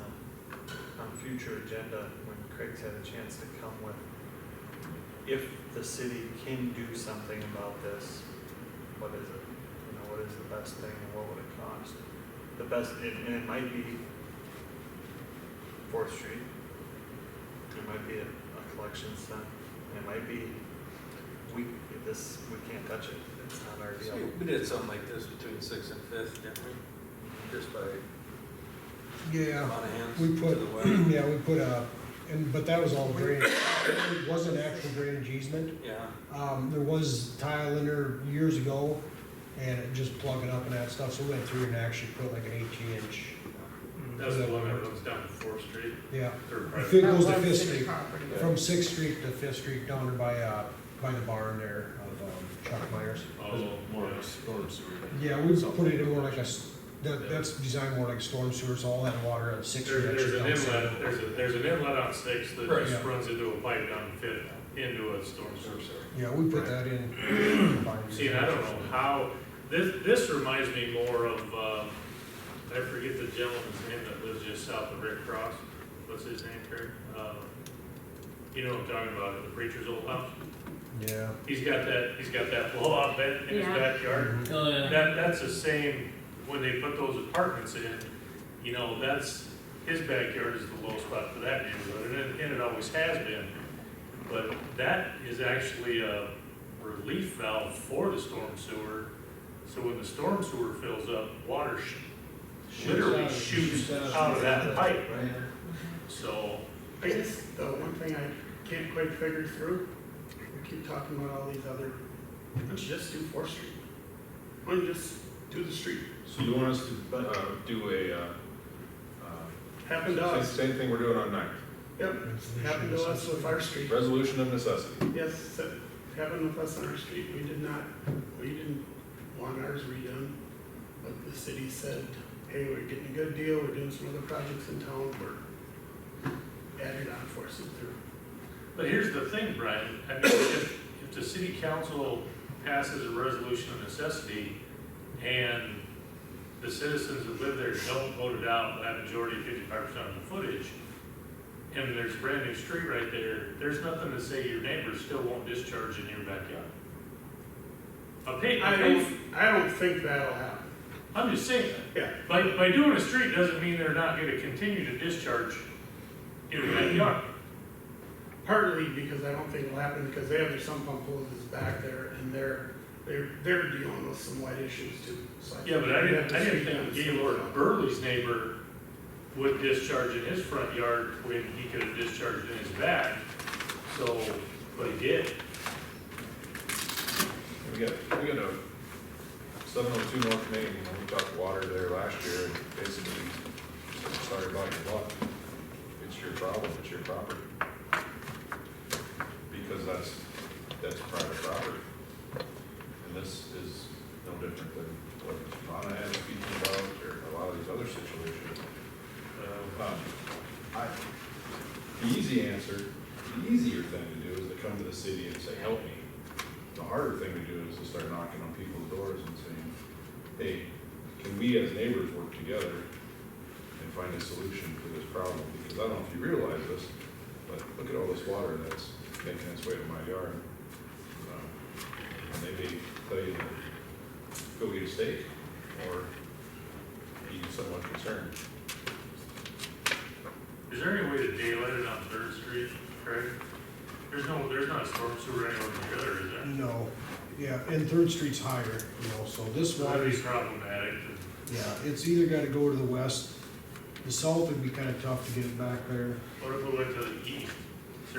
a future agenda when Craig's had a chance to come with. If the city can do something about this, what is it? What is the best thing and what would it cost? The best, and it might be 4th Street. It might be a collection center. It might be, we can't touch it. It's not our deal. We did something like this between 6th and 5th, didn't we? Just by Yeah, a lot of hands we to put, the west. but that was all drainage. It wasn't actual drainage easement. Yeah. There was tile in there years ago, and it just plugged it up and that stuff, so we went through and actually put like an 18-inch. That's the one that runs down to 4th Street? Yeah. Or If it goes to That was Fifth city Street, property. from 6th Street to 5th Street, down there by the barn there of Chuck Myers. Oh, More yeah. of a storm sewer. Yeah, we put it in more like that's designed more like a storm sewer, so all that water on 6th Street. There's an actually dumps inlet, there's an inlet on 6th that Right. just runs into a pipe down 5th, into a storm sewer. Yeah, we put that in. See, and I don't know how, this reminds me more of, I forget the gentleman's name that lives just south of Rick Cross. What's his name, Craig? You know what I'm talking about, the preacher's old house? Yeah. He's got that blow-off vent in his Yeah. backyard. Oh, yeah. That's the same, when they put those apartments in, that's, his backyard is the low spot for that neighborhood, and it always has been. But that is actually a relief valve for the storm sewer. So when the storm sewer fills up, water literally shoots out of that pipe. So, I guess the one thing I can't quite figure through, we keep talking about all these other, why don't you just do 4th Street? Why don't you just do the street? So you want us to, do a, Happened to us. same thing we're doing on 9th? Yep, happened to us with our street. Resolution of necessity. Yes, that happened with us on our street. We didn't want ours redone. But the city said, hey, we're getting a good deal, we're doing some other projects in town, we're adding on, forcing through. But here's the thing, Brian, I mean, if the city council passes a resolution of necessity and the citizens that live there don't vote it out, that majority, 55% of the footage, and there's a brand new street right there, there's nothing to say your neighbors still won't discharge in your backyard. I don't think that'll happen. I'm just saying that. Yeah. By doing a street doesn't mean they're not gonna continue to discharge in the backyard. Partly because I don't think it'll happen, because they have their sump pump hoses back there, and they're dealing with some white issues too. So Yeah, but I didn't think think Gaylord Burley's neighbor would discharge in his front yard when he could have discharged in his back, so, but he did. We got a 702 North Main, we talked water there last year, and basically, sorry about your luck. It's your problem, it's your property. Because that's private property. And this is no different than what Lana has speaking about, or a lot of these other situations. The easy answer, the easier thing to do is to come to the city and say, help me. The harder thing to do is to start knocking on people's doors and saying, hey, can we as neighbors work together and find a solution to this problem? Because I don't know if you realize this, but look at all this water that's making its way to my yard. And they may tell you to go get a steak or be somewhat concerned. Is there any way to daylight it on 3rd Street, Craig? There's not a storm sewer anywhere near there, is there? No, yeah, and 3rd Street's higher, so this water That'd be is, problematic. yeah, it's either gotta go to the west. The south would be kinda tough to get it back there. What if it went to the east? Is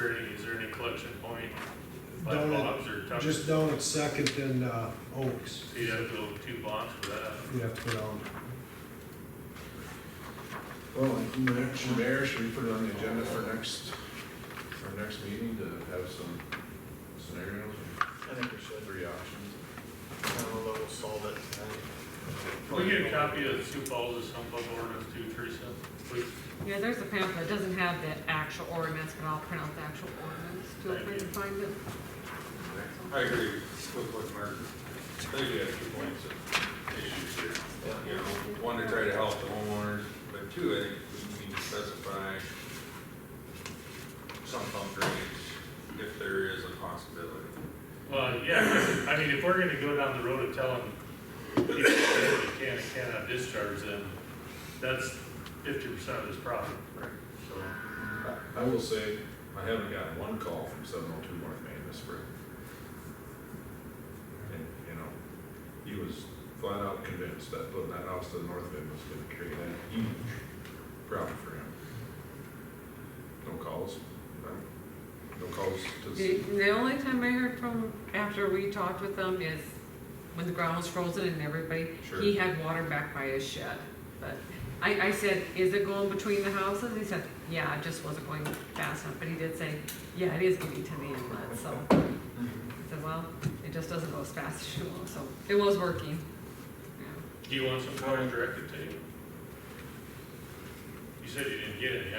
there any collection point? Like Down Bob's or at, Tucker's? just down at Second and, Oaks, So you'd have to go 2 blocks for that. we have to go down. Well, Mr. Mayor, should we put it on the agenda for our next meeting to have some scenarios? I think we should. 3 options. I don't know that we'll solve it tonight. Can we get a copy of Sioux Falls' sump up ordinance 2, Teresa, please? Yeah, there's a pamphlet, it doesn't have the actual ordinance, but I'll print out the actual ordinance too if I can find it. I agree with what Mark, I think we have 2 points of issues here. You know, one, to try to help the homeowners, but 2, I think we need to specify some pump drainage if there is a possibility. Well, yeah, I mean, if we're gonna go down the road of telling people that they can and cannot discharge, then that's 50% of this problem. Right. So, I will say, I haven't gotten one call from 702 North Main this spring. And, he was flat out convinced that putting that house to the north of him was gonna create a huge problem for him. No calls, no calls to The only time I heard from, after we talked with them, is when the ground was frozen and everybody, Sure. he had water back by his shed. But I said, is it going between the houses? He said, yeah, it just wasn't going fast enough, but he did say, yeah, it is getting to the inlet, so. I said, well, it just doesn't go as fast as you want, so it was working. Yeah. Do you want some calls directed to you? You said you didn't get any,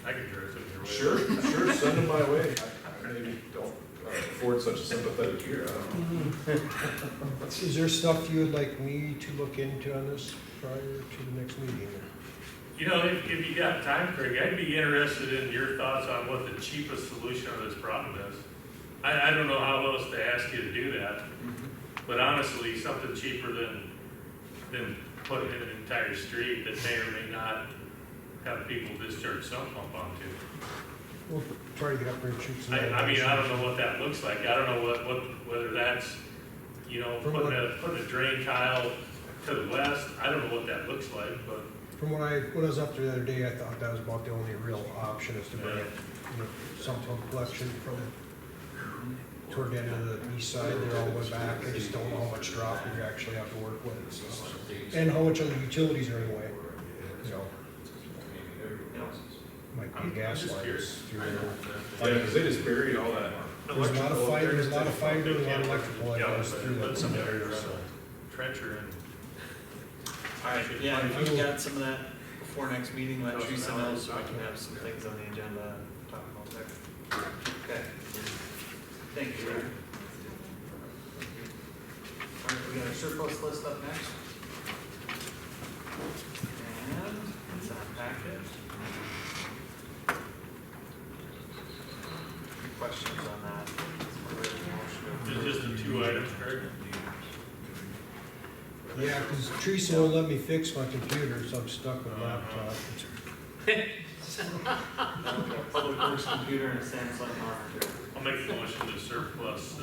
I could direct them your way. Sure, send them my way. I maybe don't afford such a sympathetic ear, I don't know. Is there stuff you would like me to look into on this prior to the next meeting? You know, if you got time, Craig, I'd be interested in your thoughts on what the cheapest solution of this problem is. I don't know how else to ask you to do that, but honestly, something cheaper than putting in an entire street that may or may not have people discharge sump pump onto. We'll try to get up there and shoot some. I mean, I don't know what that looks like. I don't know whether that's, putting a drain tile to the west. I don't know what that looks like, but From when I was up there the other day, I thought that was about the only real option is to bring it, sump pump collection from toward the end of the east side there all the way back. I just don't know how much drop you actually have to work with, so. And how much other utilities are in the way, so. Might be gas just lines curious. through there. Yeah, because they just buried all that. There's a lot of fiber, there's a lot of fiber, and a lot of electrical that Yeah, goes through but that some area, areas, so. trencher and. Alright, yeah, if you got some of that before next meeting, let Teresa know so we can have some things on the agenda to talk about there. Okay. Thank you, Aaron. Alright, we got a surplus list up next. And it's in our packet. Any questions on that? It's just the two items, Craig? Yeah, because Teresa won't let me fix my computer, so I'm stuck with a laptop. Public Works computer and a Samsung monitor. I'll make the motion to surplus,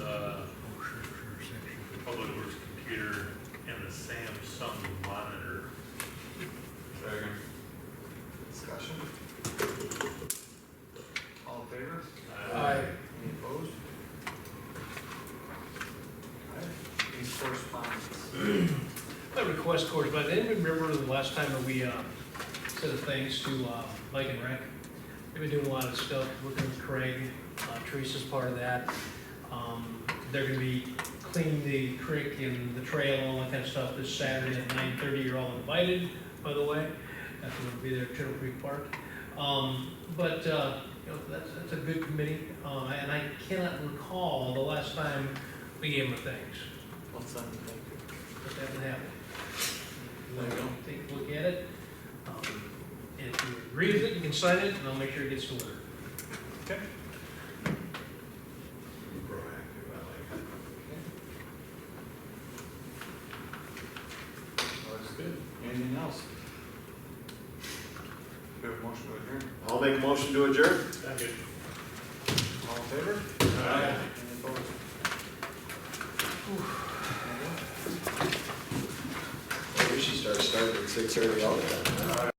Public Works computer and the Samsung monitor. Second. Discussion? All in favor? Aye. Any opposed? Alright, these correspondence. I request correspondence. Anybody remember the last time that we said thanks to Mike and Rick? They've been doing a lot of stuff, working with Craig. Teresa's part of that. They're gonna be cleaning the creek and the trail, all that kind of stuff this Saturday at 9:30. You're all invited, by the way. That's gonna be there at Turtle Creek Park. But that's a good committee, and I cannot recall the last time we gave them a thanks. Let's send them thank you. But that would happen. Take a look at it. And if you agree with it, you can sign it, and I'll make sure it gets delivered. Okay. Looks good. Anything else? We have a motion to adjourn. I'll make a motion to adjourn. Second. All in favor? Aye. Any opposed? We should start starting at 6:30 all the time.